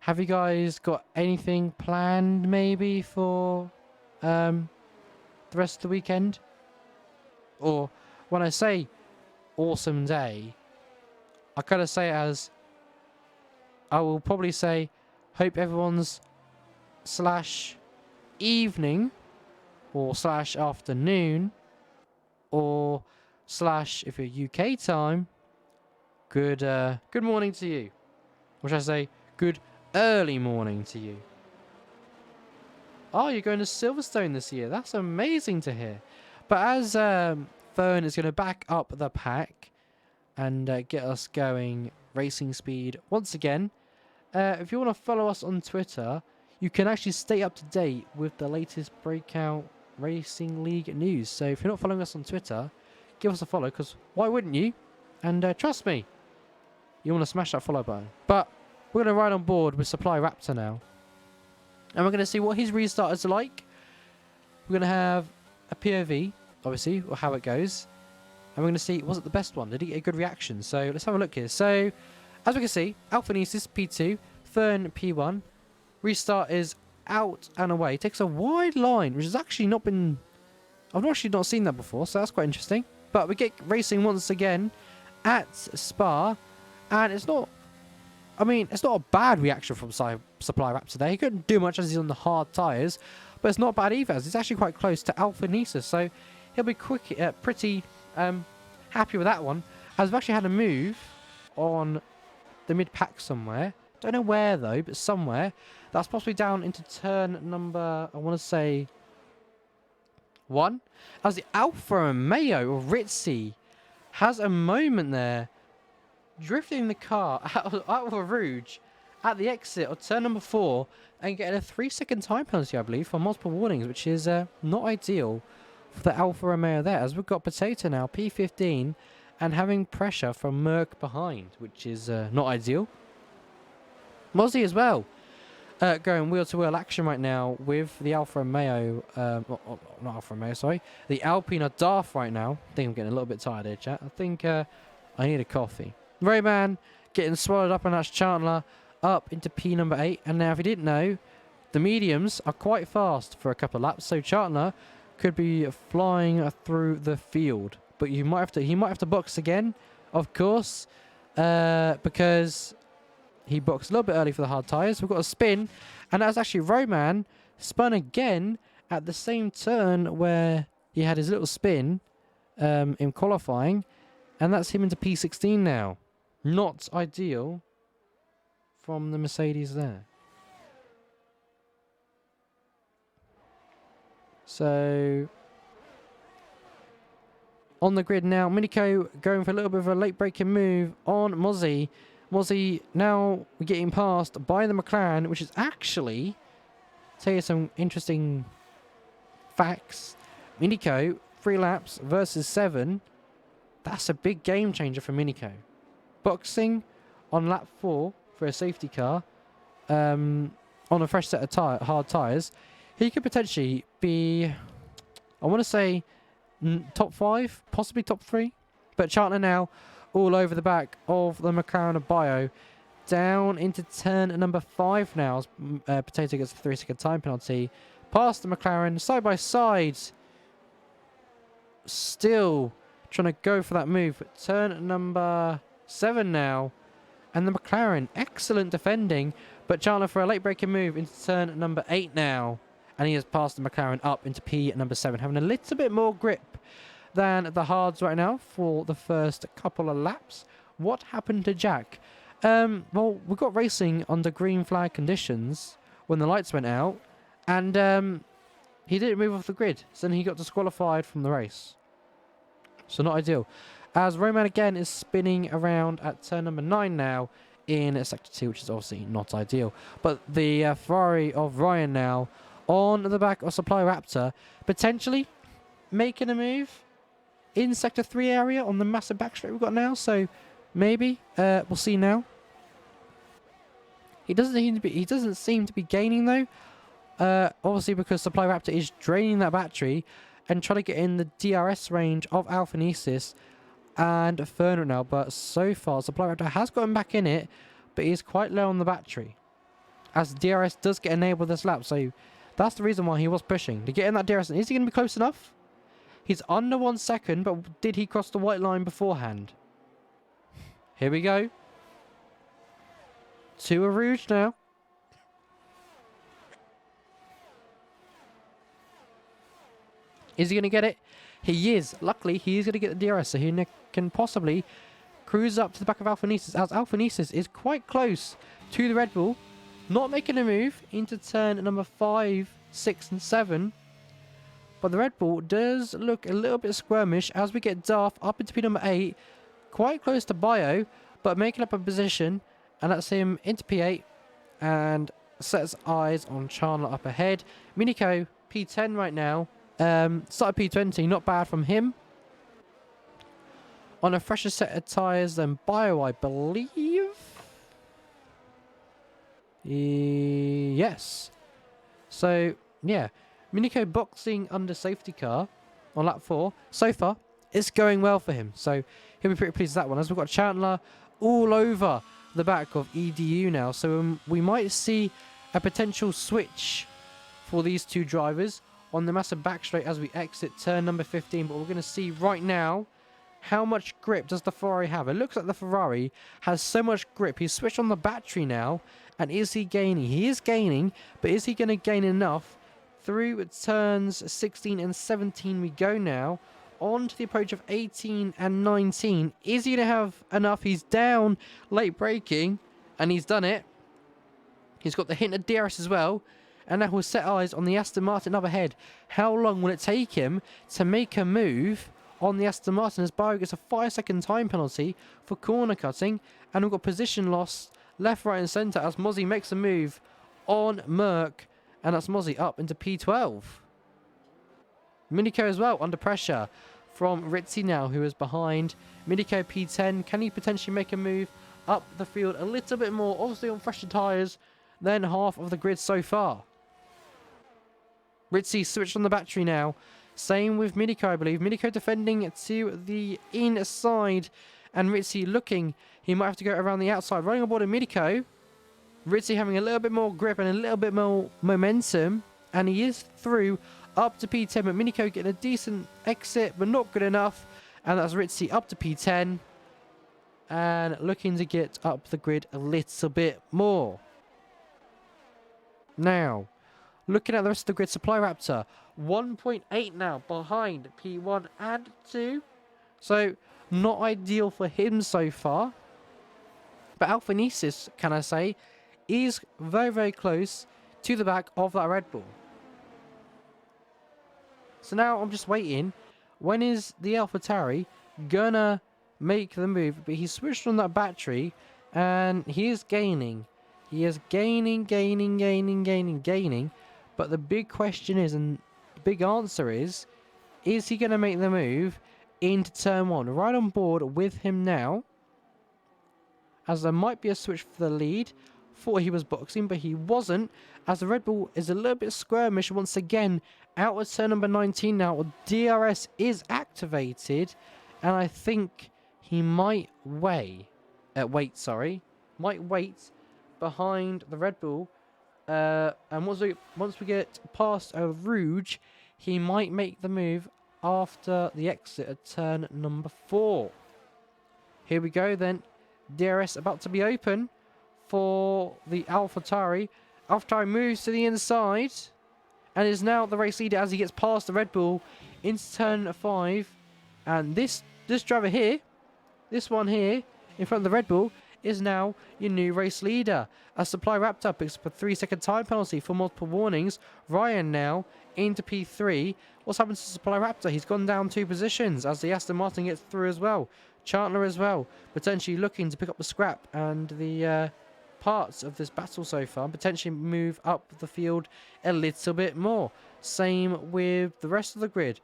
have you guys got anything planned maybe for the rest of the weekend? Or when I say awesome day, I kind of say it as, I will probably say, hope everyone's /evening or /afternoon or / if you're UK time, good morning to you. Or should I say good early morning to you. Oh, you're going to Silverstone this year. That's amazing to hear. But as Fern is going to back up the pack, and get us going racing speed once again. If you want to follow us on Twitter, you can actually stay up to date with the latest Breakout Racing League news. So if you're not following us on Twitter, give us a follow, because why wouldn't you? And trust me, you want to smash that follow button. But we're going to ride on board with Supply Raptor now. And we're going to see what his restart is like. We're going to have a POV, obviously, or how it goes. And we're going to see, was it the best one? Did he get a good reaction? So let's have a look here. So, as we can see, Alphanesis P2, Fern P1. Restart is out and away. Takes a wide line, which has actually not been... I've actually not seen that before, so that's quite interesting. But we get racing once again at Spa. And it's not... I mean, it's not a bad reaction from Supply Raptor today. He couldn't do much as he's on the hard tyres. But it's not bad either, as it's actually quite close to Alphanesis. So he'll be pretty happy with that one. As we've actually had a move on the mid-pack somewhere. Don't know where though, but somewhere. That's possibly down into turn number, I want to say, 1. As the Alfa Romeo, or Ritzy, has a moment there. Drifting the car out of a Rouge at the exit of turn number 4 and getting a 3-second time penalty, I believe, for multiple warnings, which is not ideal for the Alfa Romeo there. As we've got Potato now, P15, and having pressure from Merc behind, which is not ideal. Mozzie as well, going wheel-to-wheel action right now with the Alfa Romeo, not Alfa Romeo, sorry, the Alpine are daft right now. I think I'm getting a little bit tired here, chat. I think I need a coffee. Rayman getting swallowed up, and that's Chandler up into P number 8. And now, if you didn't know, the mediums are quite fast for a couple of laps, so Chandler could be flying through the field. But he might have to box again, of course, because he boxed a little bit early for the hard tyres. We've got a spin, and that's actually Roman spun again at the same turn where he had his little spin in qualifying, and that's him into P16 now. Not ideal from the Mercedes there. So on the grid now, Minico going for a little bit of a late braking move on Mozzie. Mozzie now getting passed by the McLaren, which is actually, tell you some interesting facts. Minico, 3 laps versus 7. That's a big game changer for Minico. Boxing on lap 4 for a safety car on a fresh set of hard tyres. He could potentially be, I want to say, top 5, possibly top 3. But Chartner now all over the back of the McLaren of Bio. Down into turn number 5 now. As, Potato gets a 3-second time penalty. Past the McLaren, side by side. Still trying to go for that move. Turn number 7 now. And the McLaren, excellent defending. But Chartner for a late braking move into turn number 8 now. And he has passed the McLaren up into P number 7. Having a little bit more grip than the hards right now for the first couple of laps. What happened to Jack? Well, we got racing under green flag conditions when the lights went out. And he didn't move off the grid. So then he got disqualified from the race. So not ideal. As Roman again is spinning around at turn number 9 now in sector 2, which is obviously not ideal. But the Ferrari of Ryan now on the back of Supply Raptor, potentially making a move in sector 3 area on the massive backstraight we've got now. So maybe we'll see now. He doesn't seem to be gaining though. Obviously because Supply Raptor is draining that battery and trying to get in the DRS range of Alphanesis and Ferner now. But so far Supply Raptor has gotten back in it, but he's quite low on the battery as DRS does get enabled this lap. So that's the reason why he was pushing to get in that DRS. Is he going to be close enough? He's under 1 second, but did he cross the white line beforehand? Here we go. To a Rouge now. Is he going to get it? He is. Luckily, he is going to get the DRS, so he can possibly cruise up to the back of Alphanesis, as Alphanesis is quite close to the Red Bull. Not making a move into turn number 5, 6, and 7. But the Red Bull does look a little bit squirmish as we get Darth up into P number 8. quite close to Bio, but making up a position, and that's him into P8 and sets eyes on Chandler up ahead. Miniko P10 right now. Started P20, not bad from him. On a fresher set of tyres than Bio, I believe. Yes. So, yeah. Miniko boxing under safety car on lap 4. So far, it's going well for him. So, he'll be pretty pleased with that one. As we've got Chandler all over the back of EDU now. So, we might see a potential switch for these two drivers on the massive back straight as we exit turn number 15. But we're going to see right now, how much grip does the Ferrari have? It looks like the Ferrari has so much grip. He's switched on the battery now. And is he gaining? He is gaining. But is he going to gain enough? Through turns 16 and 17 we go now. On to the approach of 18 and 19. Is he going to have enough? He's down late braking. And he's done it. He's got the hint of DRS as well. And now we'll set eyes on the Aston Martin up ahead. How long will it take him to make a move on the Aston Martin as Bio gets a 5-second time penalty for corner cutting? And we've got position loss left, right and centre as Mozzie makes a move on Merc. And that's Mozzie up into P12. Miniko as well under pressure from Ritzy now, who is behind. Miniko P10. Can he potentially make a move up the field a little bit more? Obviously on fresher tyres than half of the grid so far. Ritzy switched on the battery now. Same with Miniko, I believe. Miniko defending to the inside. And Ritzy looking. He might have to go around the outside. Running aboard of Miniko. Ritzy having a little bit more grip and a little bit more momentum. And he is through up to P10. But Miniko getting a decent exit, but not good enough. And that's Ritzy up to P10. And looking to get up the grid a little bit more. Now, looking at the rest of the grid, Supply Raptor 1.8 now behind P1 and 2. So, not ideal for him so far. But Alphanesis, can I say, is very, very close to the back of that Red Bull. So now I'm just waiting. When is the AlphaTauri gonna make the move? But he's switched on that battery and he is gaining. He is gaining. But the big question is, and the big answer is he going to make the move into turn 1? Right on board with him now. As there might be a switch for the lead. Thought he was boxing, but he wasn't. As the Red Bull is a little bit skirmish once again. Out of turn number 19 now. DRS is activated. And I think he might wait behind the Red Bull, and once we get past a Rouge, he might make the move after the exit at turn number 4. Here we go then. DRS about to be open for the AlphaTauri. AlphaTauri moves to the inside and is now the race leader as he gets past the Red Bull into turn 5. And this driver here, this one here in front of the Red Bull, is now your new race leader. A Supply Raptor picks up a 3-second time penalty for multiple warnings. Ryan now into P3. What's happened to Supply Raptor? He's gone down 2 positions as the Aston Martin gets through as well. Chandler as well, potentially looking to pick up the scrap and the parts of this battle so far. Potentially move up the field a little bit more. Same with the rest of the grid.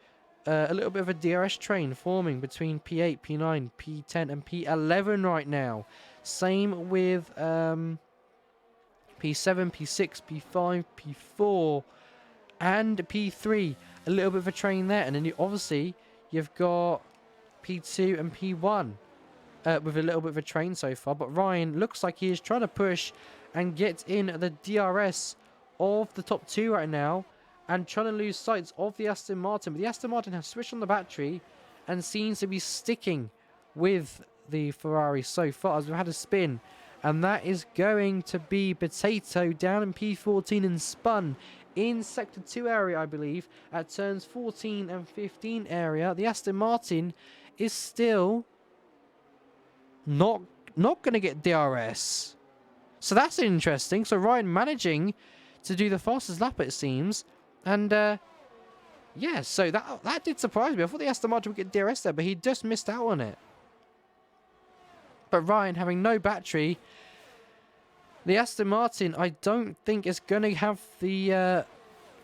A little bit of a DRS train forming between P8, P9, P10 and P11 right now. Same with P7, P6, P5, P4 and P3. A little bit of a train there. And then obviously you've got P2 and P1 with a little bit of a train so far. But Ryan looks like he is trying to push and get in the DRS of the top 2 right now. And trying to lose sight of the Aston Martin. But the Aston Martin has switched on the battery and seems to be sticking with the Ferrari so far as we've had a spin. And that is going to be Potato down in P14 and spun in Sector 2 area, I believe, at turns 14 and 15 area. The Aston Martin is still not going to get DRS. So that's interesting. So Ryan managing to do the fastest lap, it seems. And, yeah, so that did surprise me. I thought the Aston Martin would get DRS there, but he just missed out on it. But Ryan having no battery. The Aston Martin, I don't think is going to have the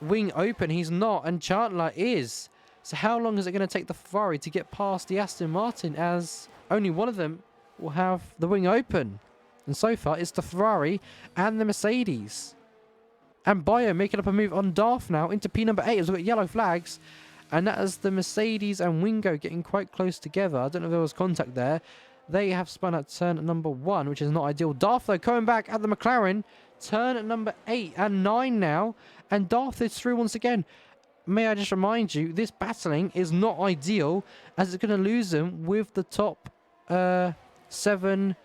wing open. He's not, and Chandler is. So how long is it going to take the Ferrari to get past the Aston Martin, as only one of them will have the wing open? And so far, it's the Ferrari and the Mercedes. And Bio making up a move on Darth now into P number 8 as we've got yellow flags. And that is the Mercedes and Wingo getting quite close together. I don't know if there was contact there. They have spun at turn number 1, which is not ideal. Darth, though, coming back at the McLaren. Turn number 8 and 9 now. And Darth is through once again. May I just remind you, this battling is not ideal, as it's going to lose them with the top 7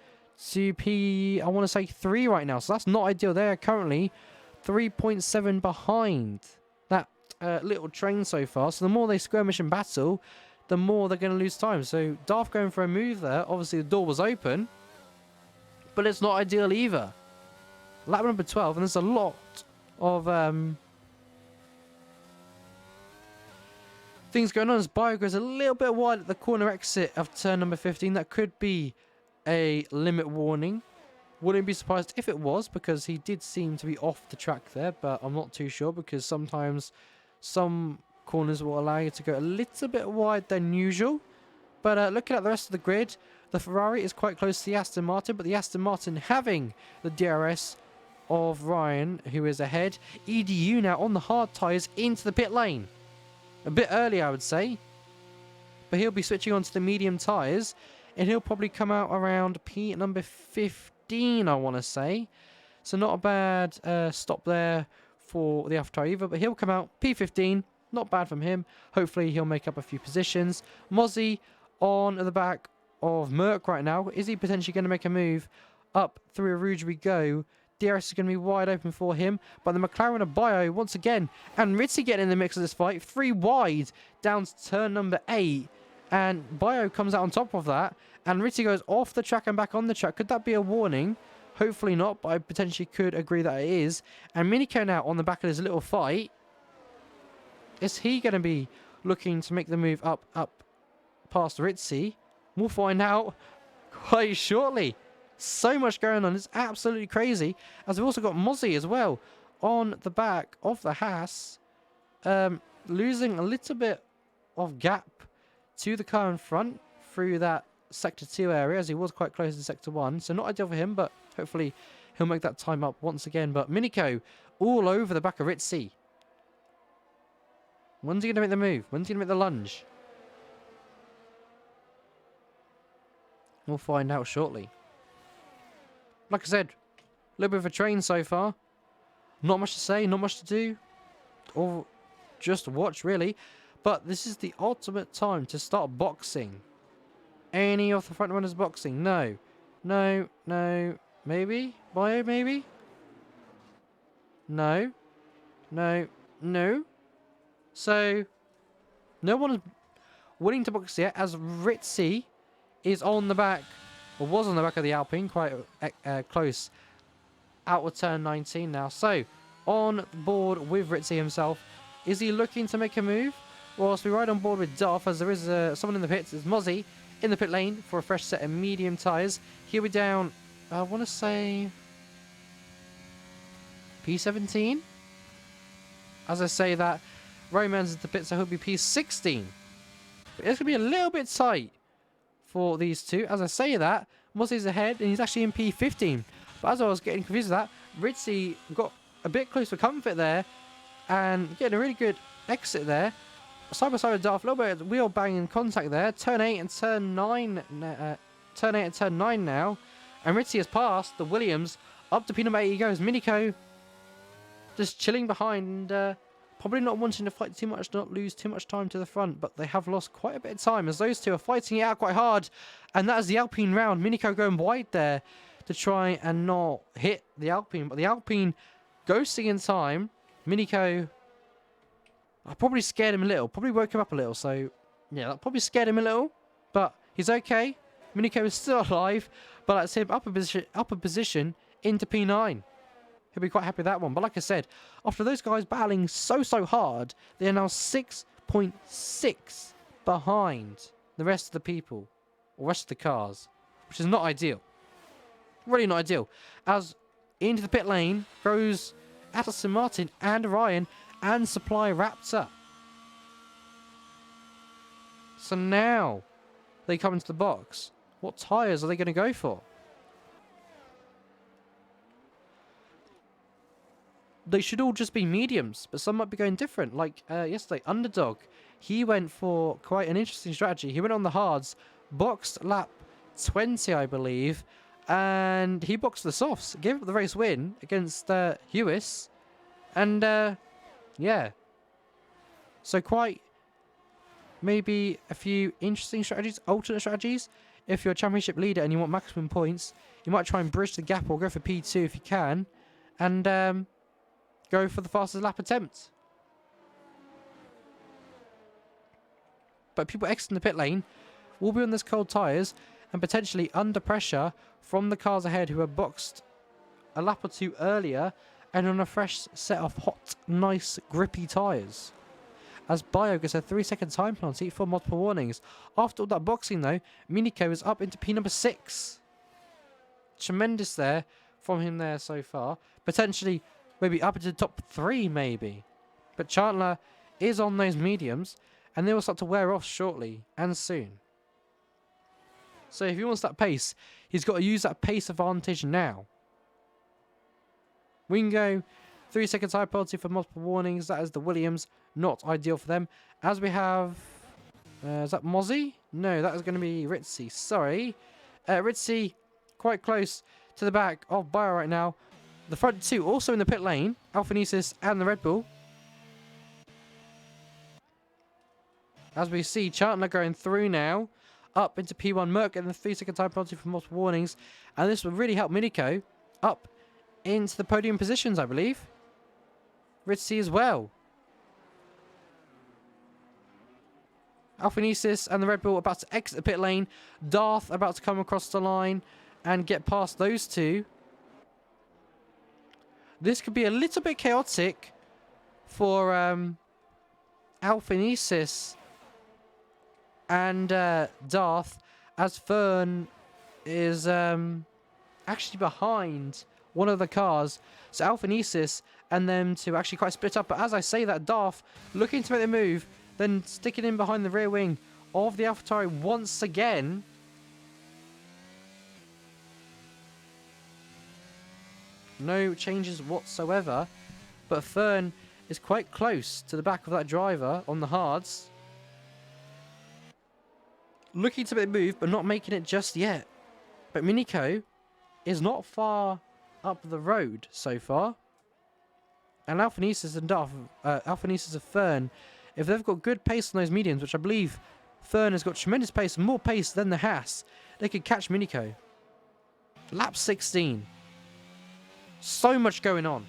to P, I want to say 3 right now. So that's not ideal. They are currently 3.7 behind that little train so far. So the more they skirmish and battle, the more they're going to lose time. So Darth going for a move there. Obviously the door was open, but it's not ideal either. Lap number 12, and there's a lot of things going on as Bio goes a little bit wide at the corner exit of turn number 15. That could be a limit warning. Wouldn't be surprised if it was, because he did seem to be off the track there, but I'm not too sure, because sometimes some corners will allow you to go a little bit wide than usual. But looking at the rest of the grid, the Ferrari is quite close to the Aston Martin, but the Aston Martin having the DRS of Ryan, who is ahead. EDU now on the hard tyres into the pit lane. A bit early, I would say. But he'll be switching on to the medium tyres, and he'll probably come out around P number 15, I want to say. So not a bad stop there for the AlphaTauri either, but he'll come out P15. Not bad from him. Hopefully he'll make up a few positions. Mozzie on the back of Merc right now. Is he potentially going to make a move? Up through Rouge we go. DRS is going to be wide open for him. But the McLaren of Bio once again. And Ritzy getting in the mix of this fight. 3 wide down to turn number 8. And Bio comes out on top of that. And Ritzy goes off the track and back on the track. Could that be a warning? Hopefully not, but I potentially could agree that it is. And Miniko now on the back of this little fight. Is he going to be looking to make the move up past Ritzy? We'll find out quite shortly. So much going on. It's absolutely crazy. As we've also got Mozzie as well on the back of the Haas. Losing a little bit of gap to the car in front through that Sector 2 area, as he was quite close to Sector 1. So not ideal for him, but hopefully he'll make that time up once again. But Miniko all over the back of Ritzy. When's he going to make the move? When's he going to make the lunge? We'll find out shortly. Like I said, a little bit of a train so far. Not much to say, not much to do. Or just watch, really. But this is the ultimate time to start boxing. Any of the front runners boxing? No. No, no. Maybe? Bio, maybe? No. No. No. So, no one is willing to box yet, as Ritzy is on the back, or was on the back of the Alpine, quite close out of turn 19 now. So, on board with Ritzy himself. Is he looking to make a move? Whilst we ride on board with Darth, as there is someone in the pits, is Mozzie in the pit lane for a fresh set of medium tyres. Here we're down, I want to say, P17? As I say that, Roman's in the pit, so he'll be P16. But it's going to be a little bit tight for these two. As I say that, Mozzie's ahead, and he's actually in P15. But as I was getting confused with that, Ritzy got a bit close for comfort there, and getting a really good exit there. Side by side with Darth, a little bit of wheel banging contact there. Turn 8 and turn 9. Turn 8 and turn 9 now. And Ritzy has passed the Williams. Up to P number 8 he goes. Miniko just chilling behind, and probably not wanting to fight too much, not lose too much time to the front. But they have lost quite a bit of time, as those two are fighting it out quite hard. And that is the Alpine round. Miniko going wide there to try and not hit the Alpine. But the Alpine ghosting in time. Miniko, I probably scared him a little. Probably woke him up a little. So, yeah, that probably scared him a little. But he's okay. Miniko is still alive. But that's him upper position into P9. He'll be quite happy with that one. But like I said, after those guys battling so hard, they are now 6.6 behind the rest of the people. Or rest of the cars. which is not ideal. Really not ideal. As into the pit lane goes Aston Martin and Ryan, and supply wrapped up. So now they come into the box. What tyres are they going to go for? They should all just be mediums, but some might be going different. Like yesterday, Underdog, he went for quite an interesting strategy. He went on the hards, boxed lap 20, I believe, and he boxed the softs, gave up the race win against Hewis, and yeah. So quite maybe a few interesting strategies, alternate strategies. If you're a championship leader and you want maximum points, you might try and bridge the gap or go for P2 if you can, and go for the fastest lap attempt. But people exiting the pit lane will be on those cold tyres and potentially under pressure from the cars ahead who are boxed a lap or two earlier and on a fresh set of hot, nice, grippy tyres. As Bio gets a 3-second time penalty for multiple warnings. After all that boxing though, Minico is up into P number 6. Tremendous there from him there so far. Potentially maybe up into the top 3 maybe. But Chandler is on those mediums and they will start to wear off shortly and soon. So if he wants that pace, he's got to use that pace advantage now. We can go 3-second time penalty for multiple warnings. That is the Williams. Not ideal for them. As we have... is that Mozzie? No, that is going to be Ritzy. Sorry. Ritzy quite close to the back of Bio right now. The front two also in the pit lane. Alphanesis and the Red Bull. As we see Chandler going through now. Up into P1. Merck getting the 3-second time penalty for multiple warnings. And this will really help Minico up into the podium positions, I believe. Ritzy as well. Alphanesis and the Red Bull about to exit the pit lane. Darth about to come across the line and get past those two. This could be a little bit chaotic for Alphanesis and Darth, as Fern is actually behind one of the cars. So Alphanesis and them two actually quite split up. But as I say that, Darth looking to make the move, then sticking in behind the rear wing of the AlphaTauri once again. No changes whatsoever. But Fern is quite close to the back of that driver on the hards. Looking to make the move, but not making it just yet. But Minico is not far up the road so far. And Alphanesis and Darth, Alphanesis and Fern, if they've got good pace on those mediums, which I believe Fern has got tremendous pace, more pace than the Haas, they could catch Minico. Lap 16. So much going on.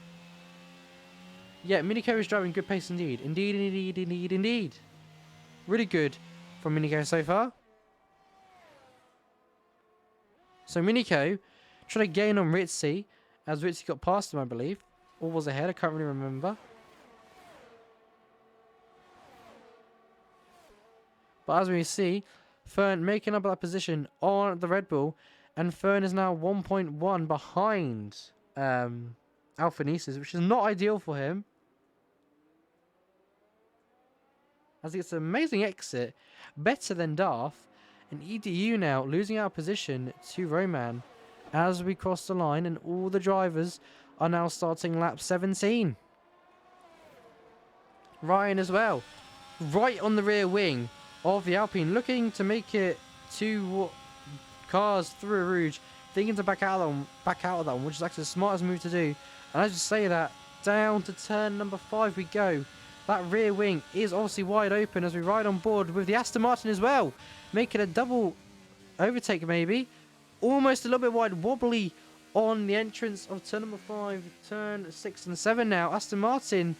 Yeah, Minico is driving good pace indeed. Indeed. Really good from Minico so far. So Minico trying to gain on Ritzy, as Ritzy got past him, I believe. Or was ahead, I can't really remember. But as we see, Fern making up that position on the Red Bull. And Fern is now 1.1 behind Alphanesis, which is not ideal for him. As he gets an amazing exit, better than Darth. And EDU now losing our position to Roman as we cross the line, and all the drivers are now starting lap 17. Ryan as well, right on the rear wing of the Alpine, looking to make it 2 cars through a Rouge, thinking to back out of that one, which is actually the smartest move to do. And as you say that, down to turn number 5 we go. That rear wing is obviously wide open as we ride on board with the Aston Martin as well, making a double overtake maybe. Almost a little bit wide, wobbly on the entrance of turn number 5, turn 6 and 7 now. Aston Martin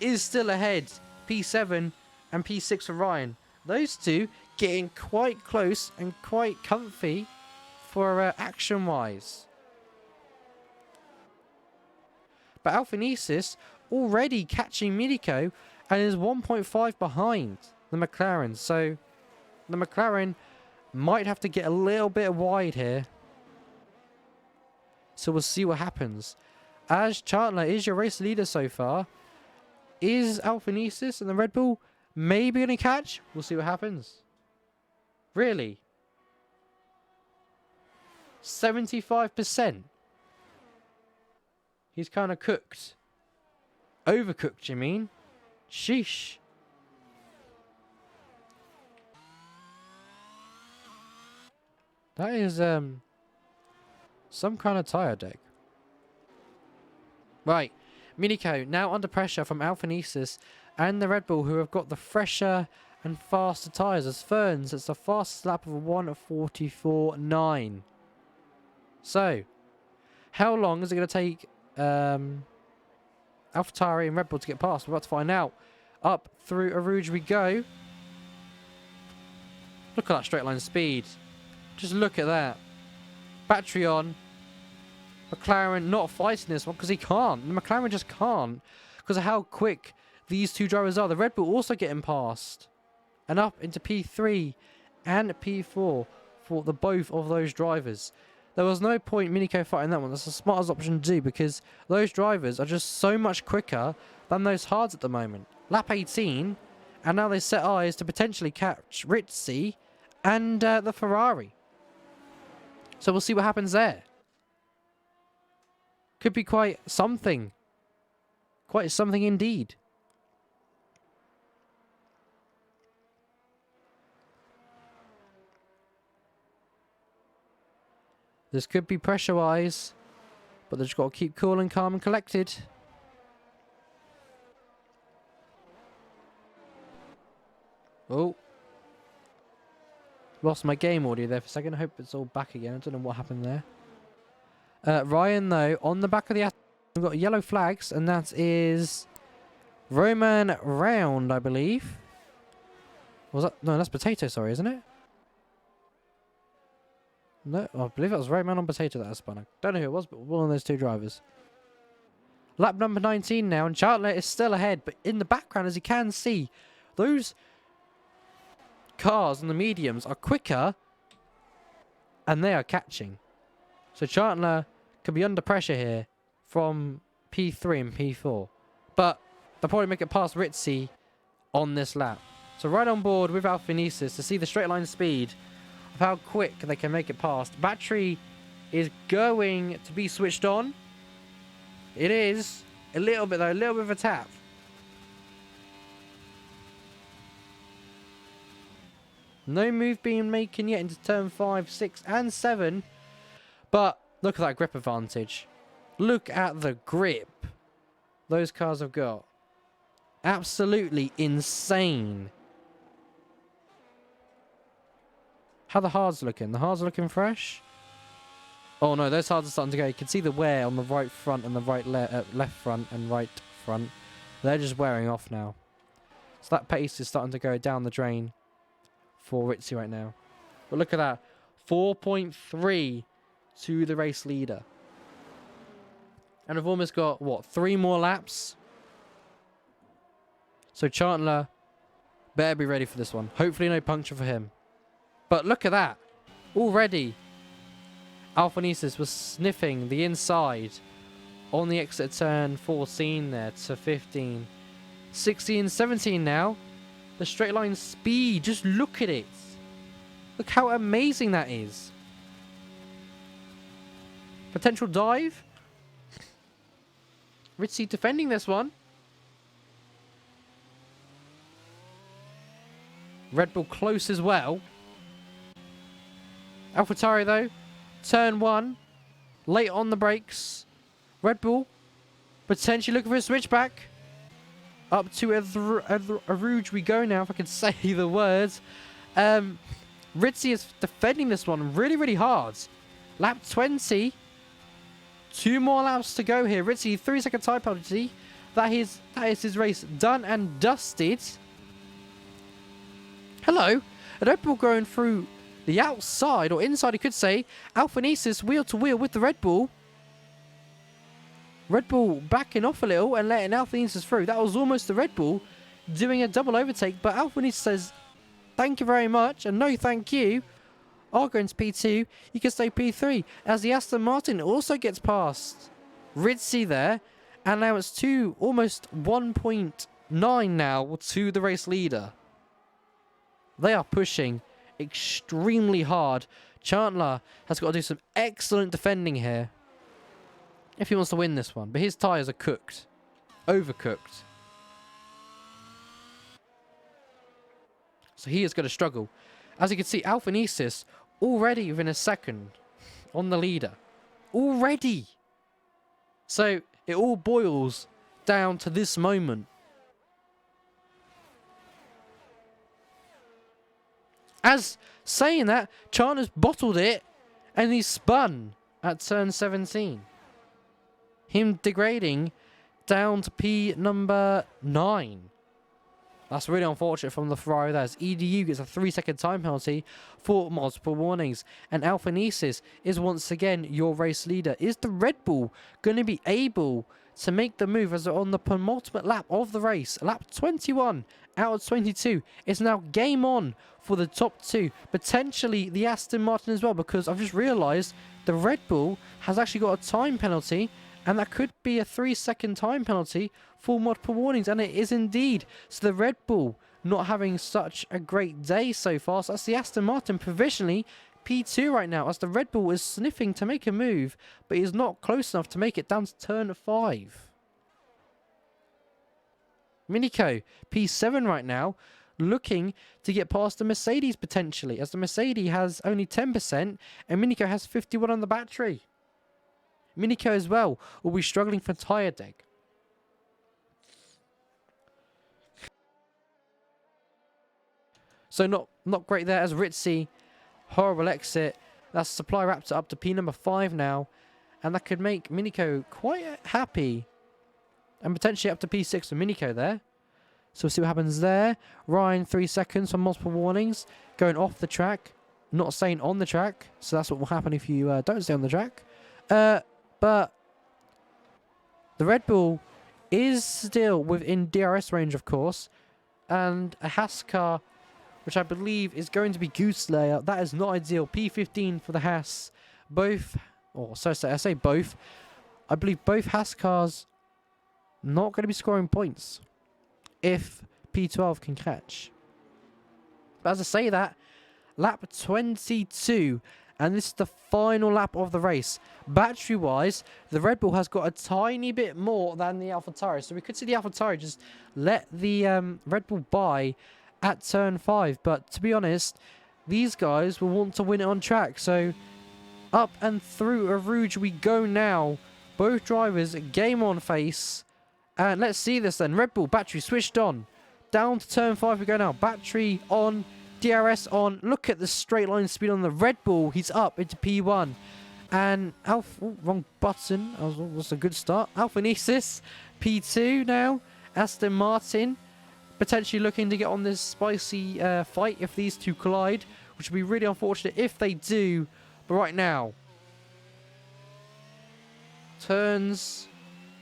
is still ahead, P7 and P6 for Ryan. Those two getting quite close and quite comfy for action-wise. But Alphanesis already catching Minico and is 1.5 behind the McLaren. So the McLaren Might have to get a little bit wide here. So we'll see what happens. As Chandler is your race leader so far, is Alphanesis and the Red Bull maybe going to catch? We'll see what happens. Really? 75%. He's kind of cooked. Overcooked, you mean? Sheesh. That is, some kind of tyre deck. Right. Minico now under pressure from Alphanesis and the Red Bull, who have got the fresher and faster tyres. As Ferns, it's the fastest lap of a 1:44.9. So, how long is it going to take AlphaTauri and Red Bull to get past? We're about to find out. Up through Arouge we go. Look at that straight line speed. Just look at that. Battery on. McLaren not fighting this one because he can't. The McLaren just can't because of how quick these two drivers are. The Red Bull also getting past. And up into P3 and P4 for the both of those drivers. There was no point Minico fighting that one. That's the smartest option to do because those drivers are just so much quicker than those hards at the moment. Lap 18, and now they set eyes to potentially catch Ritzy and the Ferrari. So we'll see what happens there. Could be quite something. Quite something indeed. This could be pressure-wise, but they've just got to keep cool and calm and collected. Oh. Lost my game audio there for a second. I hope it's all back again. I don't know what happened there. Ryan, though, on the back of the... We've got yellow flags, and that is Roman Round, I believe. Was that... No, that's Potato, sorry, isn't it? No, I believe it was Roman on Potato that I spun. I don't know who it was, but one of those two drivers. Lap number 19 now, and Chandler is still ahead, but in the background, as you can see, those cars and the mediums are quicker, and they are catching. So Chandler could be under pressure here from P3 and P4. But they'll probably make it past Ritzy on this lap. So right on board with Alphanesis to see the straight line speed of how quick they can make it past. Battery is going to be switched on. It is. A little bit though, a little bit of a tap. No move being making yet into turn 5, 6 and 7. But look at that grip advantage. Look at the grip those cars have got. Absolutely insane. How the hards looking? The hards are looking fresh? Oh no, those hards are starting to go. You can see the wear on the right front and the left front and right front. They're just wearing off now. So that pace is starting to go down the drain for Ritzy right now. But look at that. 4.3 to the race leader. And we've almost got, what, 3 more laps? So Chandler better be ready for this one. Hopefully no puncture for him. But look at that. Already, Alphanesis was sniffing the inside on the exit turn 14 there to 15. 16, 17 now. The straight line speed. Just look at it. Look how amazing that is. Potential dive. Ritzy defending this one. Red Bull close as well. AlphaTauri though, turn 1, late on the brakes. Red Bull potentially looking for a switchback. Up to Arouge we go now, if I can say the words. Ritzy is defending this one really, really hard. Lap 20. 2 more laps to go here. Ritzy, 3-second time penalty. That is his race done and dusted. Hello. A Red Bull going through the outside, or inside you could say. Alphanesis wheel to wheel with the Red Bull. Red Bull backing off a little and letting Alphanesis through. That was almost the Red Bull doing a double overtake, but Alphanesis says thank you very much and no thank you. are going to P2, you can stay P3, as the Aston Martin also gets past Ritzy there, and now it's almost 1.9 now to the race leader. They are pushing extremely hard. Chandler has got to do some excellent defending here if he wants to win this one, but his tyres are cooked. Overcooked. So he is going to struggle. As you can see, Alphanesis already within a second on the leader. Already! So it all boils down to this moment. As saying that, Chandler's bottled it and he spun at turn 17. Him degrading down to P number 9. That's really unfortunate from the Ferrari there, as EDU gets a 3-second time penalty for multiple warnings. And Alphanesis is once again your race leader. Is the Red Bull going to be able to make the move as they're on the penultimate lap of the race? Lap 21 out of 22. It's now game on for the top two. Potentially the Aston Martin as well, because I've just realised the Red Bull has actually got a time penalty, and that could be a 3-second time penalty for multiple warnings. And it is indeed. So the Red Bull not having such a great day so far. So that's the Aston Martin provisionally P2 right now, as the Red Bull is sniffing to make a move, but is not close enough to make it down to turn 5. Minico, P7 right now, looking to get past the Mercedes potentially, as the Mercedes has only 10% and Minico has 51 on the battery. Minico as well will be struggling for tyre deg. So not great there, as Ritzy, horrible exit. That's Supply Raptor up to P number 5 now, and that could make Minico quite happy, and potentially up to P6 for Minico there. So we'll see what happens there. Ryan, 3 seconds on multiple warnings, going off the track, not staying on the track. So that's what will happen if you don't stay on the track. But the Red Bull is still within DRS range, of course, and a Haas car, which I believe is going to be Goose Layer. That is not ideal. P15 for the Haas. Both, or so I say both. I believe both Haas cars not going to be scoring points if P12 can catch. But as I say that, lap 22, and this is the final lap of the race. Battery-wise, the Red Bull has got a tiny bit more than the AlphaTauri. So we could see the AlphaTauri just let the Red Bull by at turn 5. But to be honest, these guys will want to win it on track. So up and through a Rouge we go now. Both drivers game on face. And let's see this then. Red Bull battery switched on. Down to turn 5 we go now. Battery on. DRS on. Look at the straight line speed on the Red Bull. He's up into P1. And wrong button. That was a good start. Alphanesis P2 now. Aston Martin potentially looking to get on this spicy fight if these two collide, which would be really unfortunate if they do. But right now, turns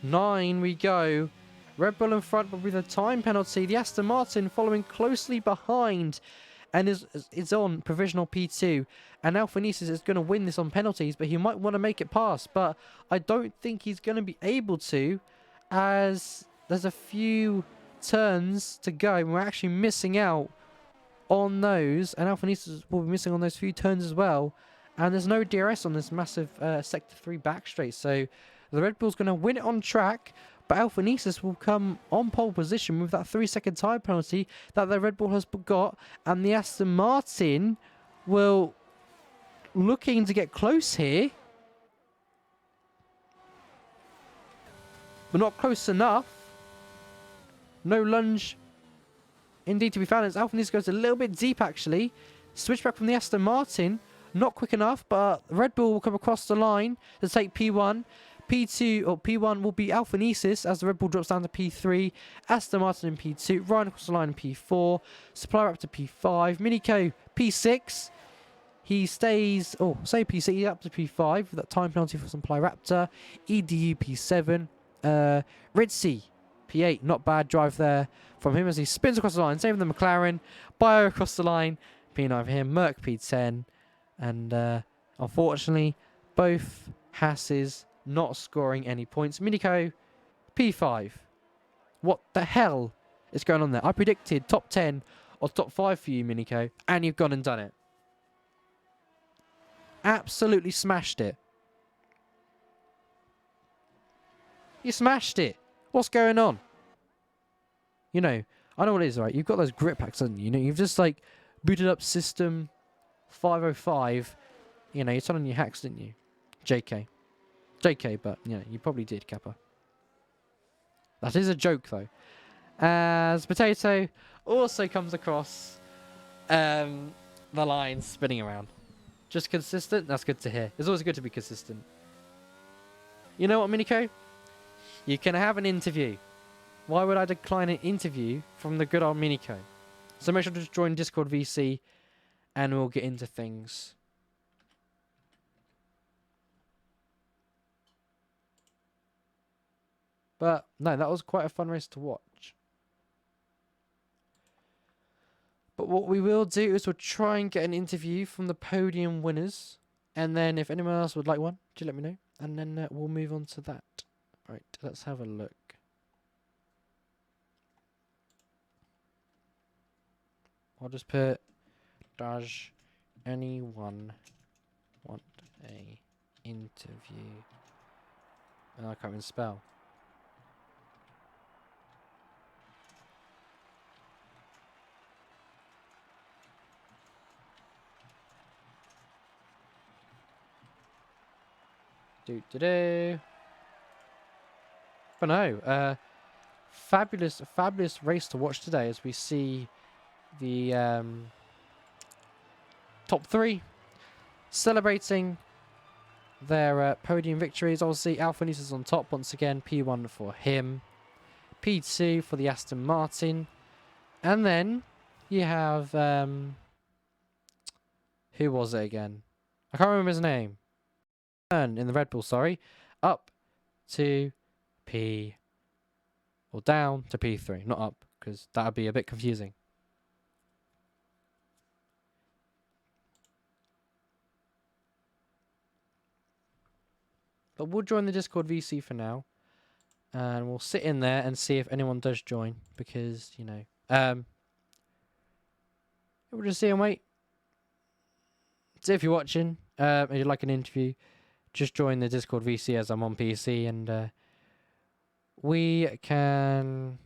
9 we go. Red Bull in front, but with a time penalty. The Aston Martin following closely behind and is on provisional P2. And Alphanesis is going to win this on penalties, but he might want to make it past. But I don't think he's going to be able to, as there's a few turns to go. And we're actually missing out on those. And Alphanesis will be missing on those few turns as well. And there's no DRS on this massive Sector 3 back straight. So the Red Bull's going to win it on track. But Alphanesis will come on pole position with that 3-second time penalty that the Red Bull has got. And the Aston Martin will looking to get close here. But not close enough. No lunge indeed to be found, as Alphanesis goes a little bit deep actually. Switch back from the Aston Martin. Not quick enough, but Red Bull will come across the line to take P1. P2 or P1 will be Alphanesis as the Red Bull drops down to P3. Aston Martin in P2. Ryan across the line in P4. Supply up to P5. Minico P6. He stays, say P6, he's up to P5 with that time penalty for Supply Raptor. EDU P7. Ritzy P8. Not bad drive there from him as he spins across the line. Same with the McLaren. Bio across the line. P9 for him. Merc P10. And unfortunately, both Hasses not scoring any points. Miniko, P5. What the hell is going on there? I predicted top 10 or top 5 for you, Miniko, and you've gone and done it. Absolutely smashed it. You smashed it. What's going on? You know, I know what it is, right? You've got those grip packs, haven't you? You know, you've just like booted up system 505. You know, you turned on your hacks, didn't you? JK. JK, but, you know, you probably did, Kappa. That is a joke, though. As Potato also comes across the line spinning around. Just consistent? That's good to hear. It's always good to be consistent. You know what, Miniko? You can have an interview. Why would I decline an interview from the good old Miniko? So make sure to join Discord VC and we'll get into things. But no, that was quite a fun race to watch. But what we will do is we'll try and get an interview from the podium winners. And then if anyone else would like one, do let me know. And then we'll move on to that. Right, let's have a look. I'll just put, does anyone want a interview? Oh, I can't even spell. But no, fabulous race to watch today as we see the top 3 celebrating their podium victories. Obviously, Alfa is on top once again. P1 for him. P2 for the Aston Martin. And then you have... who was it again? I can't remember his name. In the Red Bull, sorry. Up to P... or down to P3. Not up, because that would be a bit confusing. But we'll join the Discord VC for now. And we'll sit in there and see if anyone does join. Because, you know... we'll just see and wait. So if you're watching and you'd like an interview, just join the Discord VC as I'm on PC. And we can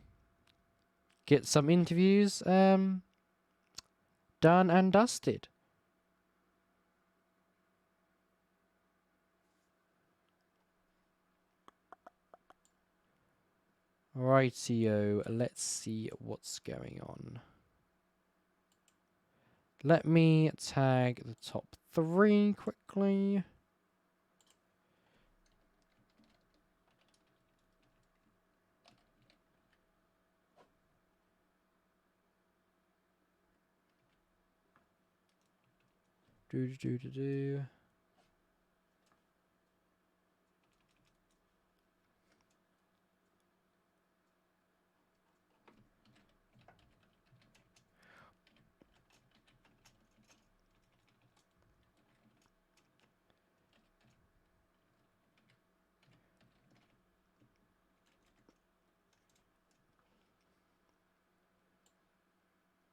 get some interviews done and dusted. Rightio, let's see what's going on. Let me tag the top 3 quickly.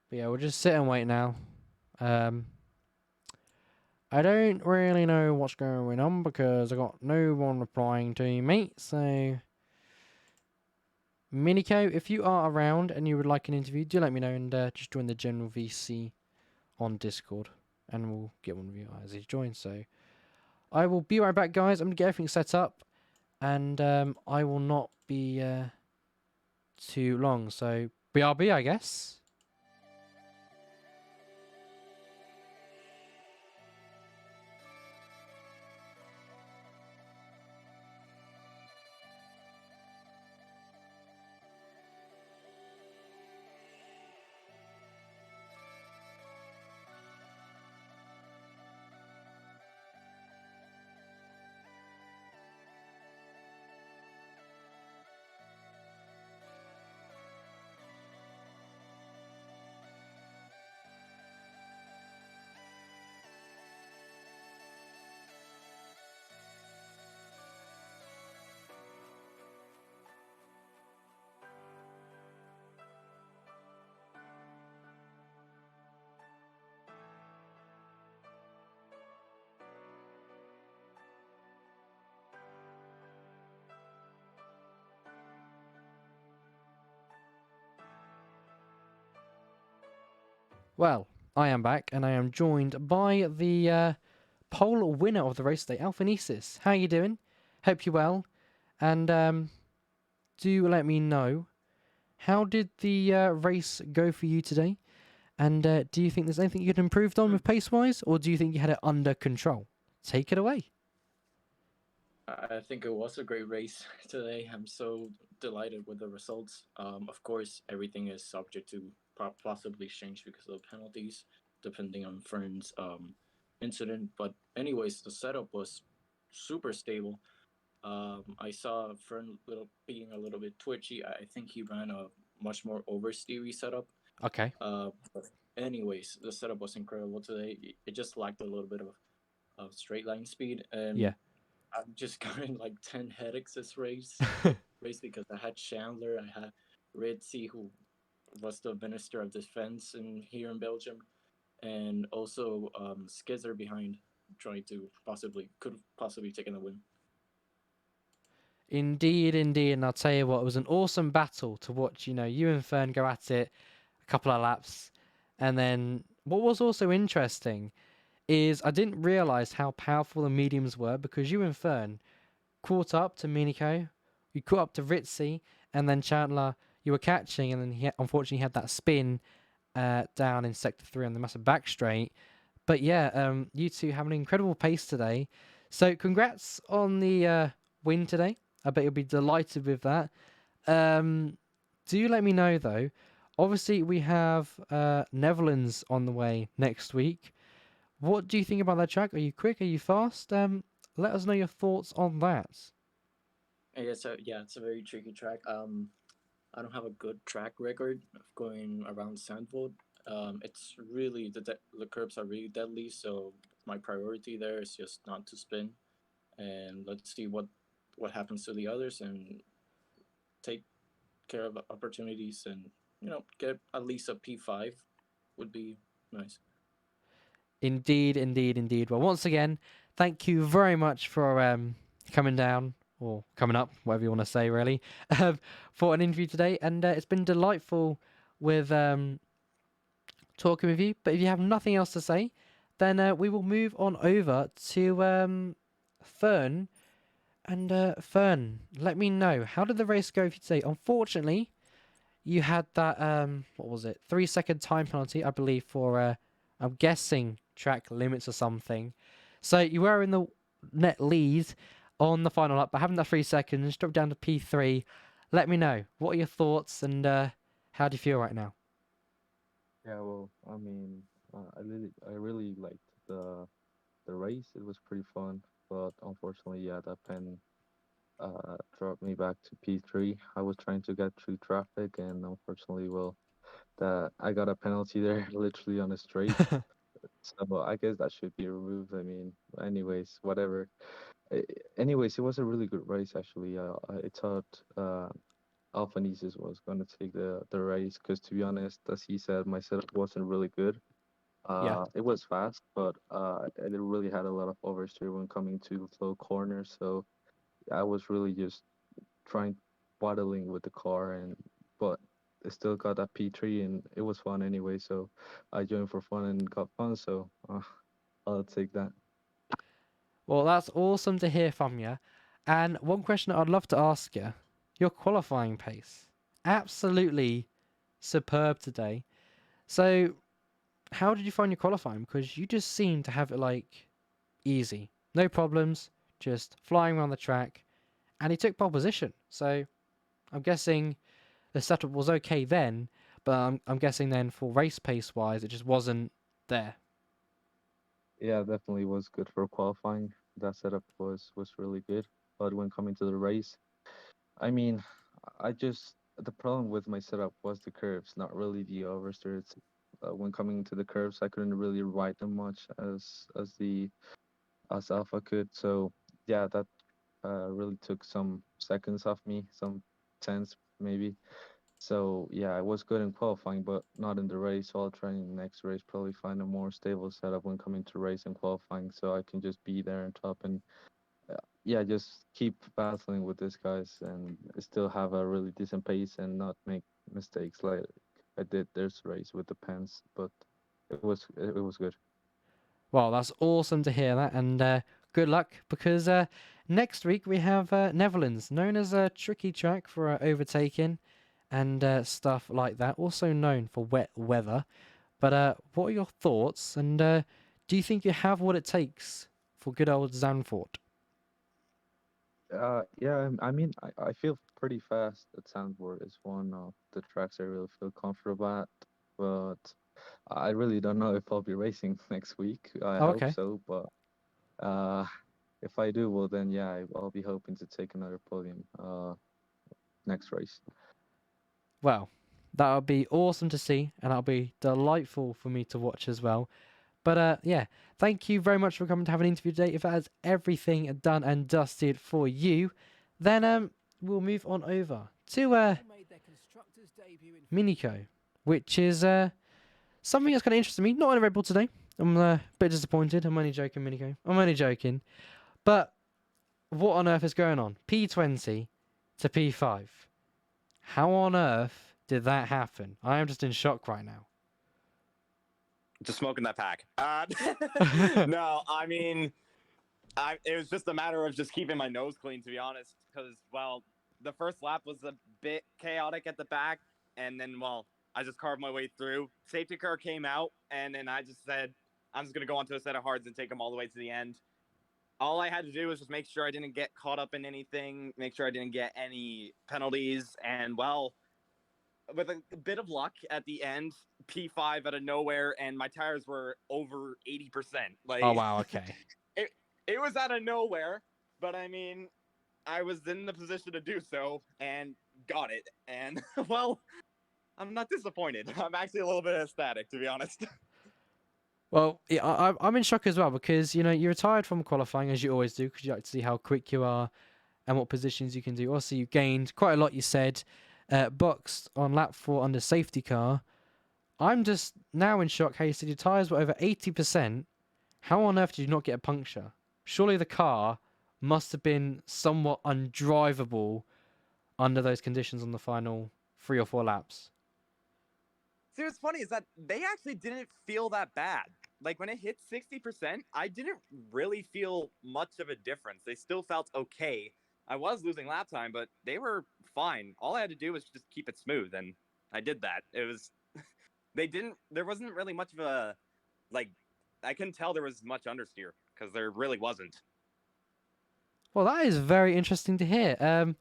But yeah, we'll just sit and wait now. I don't really know what's going on because I got no one replying to me. So, Miniko, if you are around and you would like an interview, do let me know and just join the general VC on Discord, and we'll get one of you as you join. So, I will be right back, guys. I'm gonna get everything set up, and I will not be too long. So, BRB, I guess. Well, I am back, and I am joined by the pole winner of the race today, Alphanesis. How you doing? Hope you're well. And do let me know, how did the race go for you today? And do you think there's anything you could have improved on Mm. with pace-wise, or do you think you had it under control? Take it away. I think it was a great race today. I'm so delighted with the results. Of course, everything is subject to possibly change because of penalties, depending on Fern's incident. But anyways, the setup was super stable. I saw Fern little being a little bit twitchy. I think he ran a much more oversteery setup. Okay. But anyways, the setup was incredible today. It just lacked a little bit of straight line speed, Yeah. and I'm just gotten like 10 headaches this race because I had Chandler, I had Ritzy, who was the minister of defense in here in Belgium, and also Skizzer behind, trying to could possibly taken the win. Indeed, indeed. And I'll tell you what, it was an awesome battle to watch, you and Fern go at it a couple of laps. And then what was also interesting is I didn't realize how powerful the mediums were because you and Fern caught up to Miniko, you caught up to Ritzy, and then Chandler, you were catching, and then unfortunately had that spin down in sector 3 on the massive back straight. But yeah, you two have an incredible pace today. So congrats on the win today. I bet you'll be delighted with that. Um, do let me know though. Obviously, we have Netherlands on the way next week. What do you think about that track? Are you quick? Are you fast? Let us know your thoughts on that. Yeah, it's a very tricky track. I don't have a good track record of going around Sandvold. It's really the curbs are really deadly, so my priority there is just not to spin, and let's see what happens to the others, and take care of opportunities, and get at least a P5 would be nice. Indeed, indeed, indeed. Well, once again, thank you very much for coming down or coming up, whatever you want to say, really, um, for an interview today. And it's been delightful with talking with you. But if you have nothing else to say, then we will move on over to Fern. And Fern, let me know, how did the race go for you today? Unfortunately, you had that what was it, 3 second time penalty, I believe, for I'm guessing track limits or something. So you were in the net lead on the final lap, but having that 3 seconds, dropped down to P3. Let me know, what are your thoughts, and how do you feel right now? Yeah, well, I mean, I really liked the race. It was pretty fun, but unfortunately, yeah, that pen dropped me back to P3. I was trying to get through traffic, and unfortunately, well, that I got a penalty there, literally on the straight. So I guess that should be removed. I mean, anyways, whatever. A- Anyways, it was a really good race actually. I thought Alphanesis was going to take the race because, to be honest, as he said, my setup wasn't really good. Yeah. It was fast, but it really had a lot of oversteer when coming to slow corners. So I was really just trying battling with the car, and but I still got that P3, and it was fun anyway. So I joined for fun and got fun. So I'll take that. Well, that's awesome to hear from you. And one question I'd love to ask you, your qualifying pace. Absolutely superb today. So, how did you find your qualifying? Because you just seem to have it like easy, no problems, just flying around the track, and he took pole position. So I'm guessing the setup was okay then, but I'm guessing then for race pace wise, it just wasn't there. Yeah, definitely was good for qualifying. That setup was really good. But when coming to the race, I mean, I just the problem with my setup was the curves, not really the oversteers. When coming to the curves, I couldn't really ride them much as Alpha could. So yeah, that really took some seconds off me, some tenths maybe. So yeah, I was good in qualifying, but not in the race. So I'll try in the next race probably find a more stable setup when coming to race and qualifying, so I can just be there on top and yeah, just keep battling with these guys and still have a really decent pace and not make mistakes like I did this race with the pens. But it was good. Well, that's awesome to hear that, and good luck because next week we have Netherlands, known as a tricky track for overtaking and stuff like that, also known for wet weather. But what are your thoughts, and do you think you have what it takes for good old Zandvoort? Yeah, I mean, I feel pretty fast at Sandboard. It's one of the tracks I really feel comfortable at, but I really don't know if I'll be racing next week. I Oh, hope okay. so, but uh, if I do, well then yeah, I'll be hoping to take another podium next race. Well, that would be awesome to see, and that'll be delightful for me to watch as well. But yeah, thank you very much for coming to have an interview today. If that is everything done and dusted for you, then we'll move on over to Minico, which is something that's kind of interesting me. Not in a Red Bull today. I'm a bit disappointed. I'm only joking, Minico. I'm only joking. But what on earth is going on? P20 to P5. How on earth did that happen? I am just in shock right now. Just smoking that pack. No, I mean, it was just a matter of just keeping my nose clean, to be honest, because, well, the first lap was a bit chaotic at the back, and then, well, I just carved my way through. Safety car came out, and then I just said, I'm just going to go onto a set of hards and take them all the way to the end. All I had to do was just make sure I didn't get caught up in anything, make sure I didn't get any penalties, and, well, with a bit of luck at the end, P5 out of nowhere, and my tires were over 80%. Like, Oh wow, okay. it was out of nowhere, but I mean, I was in the position to do so and got it. And well, I'm not disappointed. I'm actually a little bit ecstatic, to be honest. Well, yeah, I'm in shock as well because you retired from qualifying as you always do because you like to see how quick you are and what positions you can do. Also, you gained quite a lot. You said boxed on lap 4 under safety car. I'm just now in shock. How you said your tires were over 80%. How on earth did you not get a puncture? Surely the car must have been somewhat undrivable under those conditions on the final 3 or 4 laps. See, what's funny is that they actually didn't feel that bad. Like when it hit 60%, I didn't really feel much of a difference. They still felt okay. I was losing lap time, but they were fine. All I had to do was just keep it smooth, and I did that. It was there wasn't really much of a, like, I couldn't tell there was much understeer because there really wasn't. Well, that is very interesting to hear.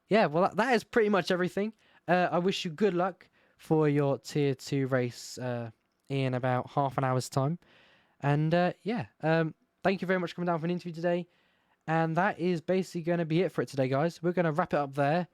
Yeah, well, that is pretty much everything. I wish you good luck for your Tier 2 race in about half an hour's time. And yeah, thank you very much for coming down for an interview today. And that is basically going to be it for it today, guys. We're going to wrap it up there.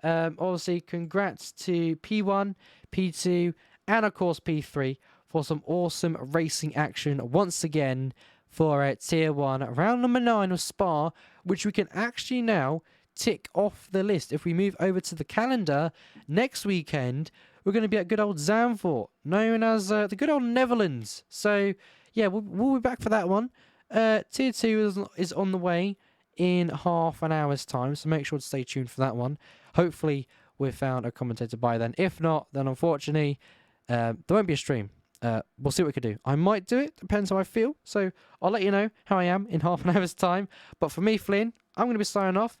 Obviously, congrats to P1, P2, and of course P3 for some awesome racing action once again for Tier 1, round number 9 of Spa, which we can actually now tick off the list. If we move over to the calendar, next weekend, we're going to be at good old Zandvoort, known as the good old Netherlands. So, yeah, we'll be back for that one. Tier 2 is on the way in half an hour's time, so make sure to stay tuned for that one. Hopefully, we've found a commentator by then. If not, then unfortunately, there won't be a stream. We'll see what we can do. I might do it, depends how I feel. So I'll let you know how I am in half an hour's time. But for me, Flynn, I'm going to be signing off,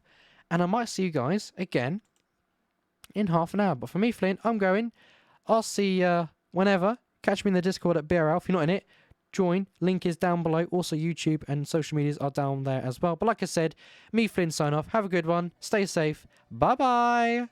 and I might see you guys again in half an hour. But for me, Flynn, I'm going. I'll see you whenever. Catch me in the Discord at BRL. If you're not in it, join. Link is down below. Also, YouTube and social medias are down there as well. But like I said, me, Flynn, sign off. Have a good one. Stay safe. Bye-bye.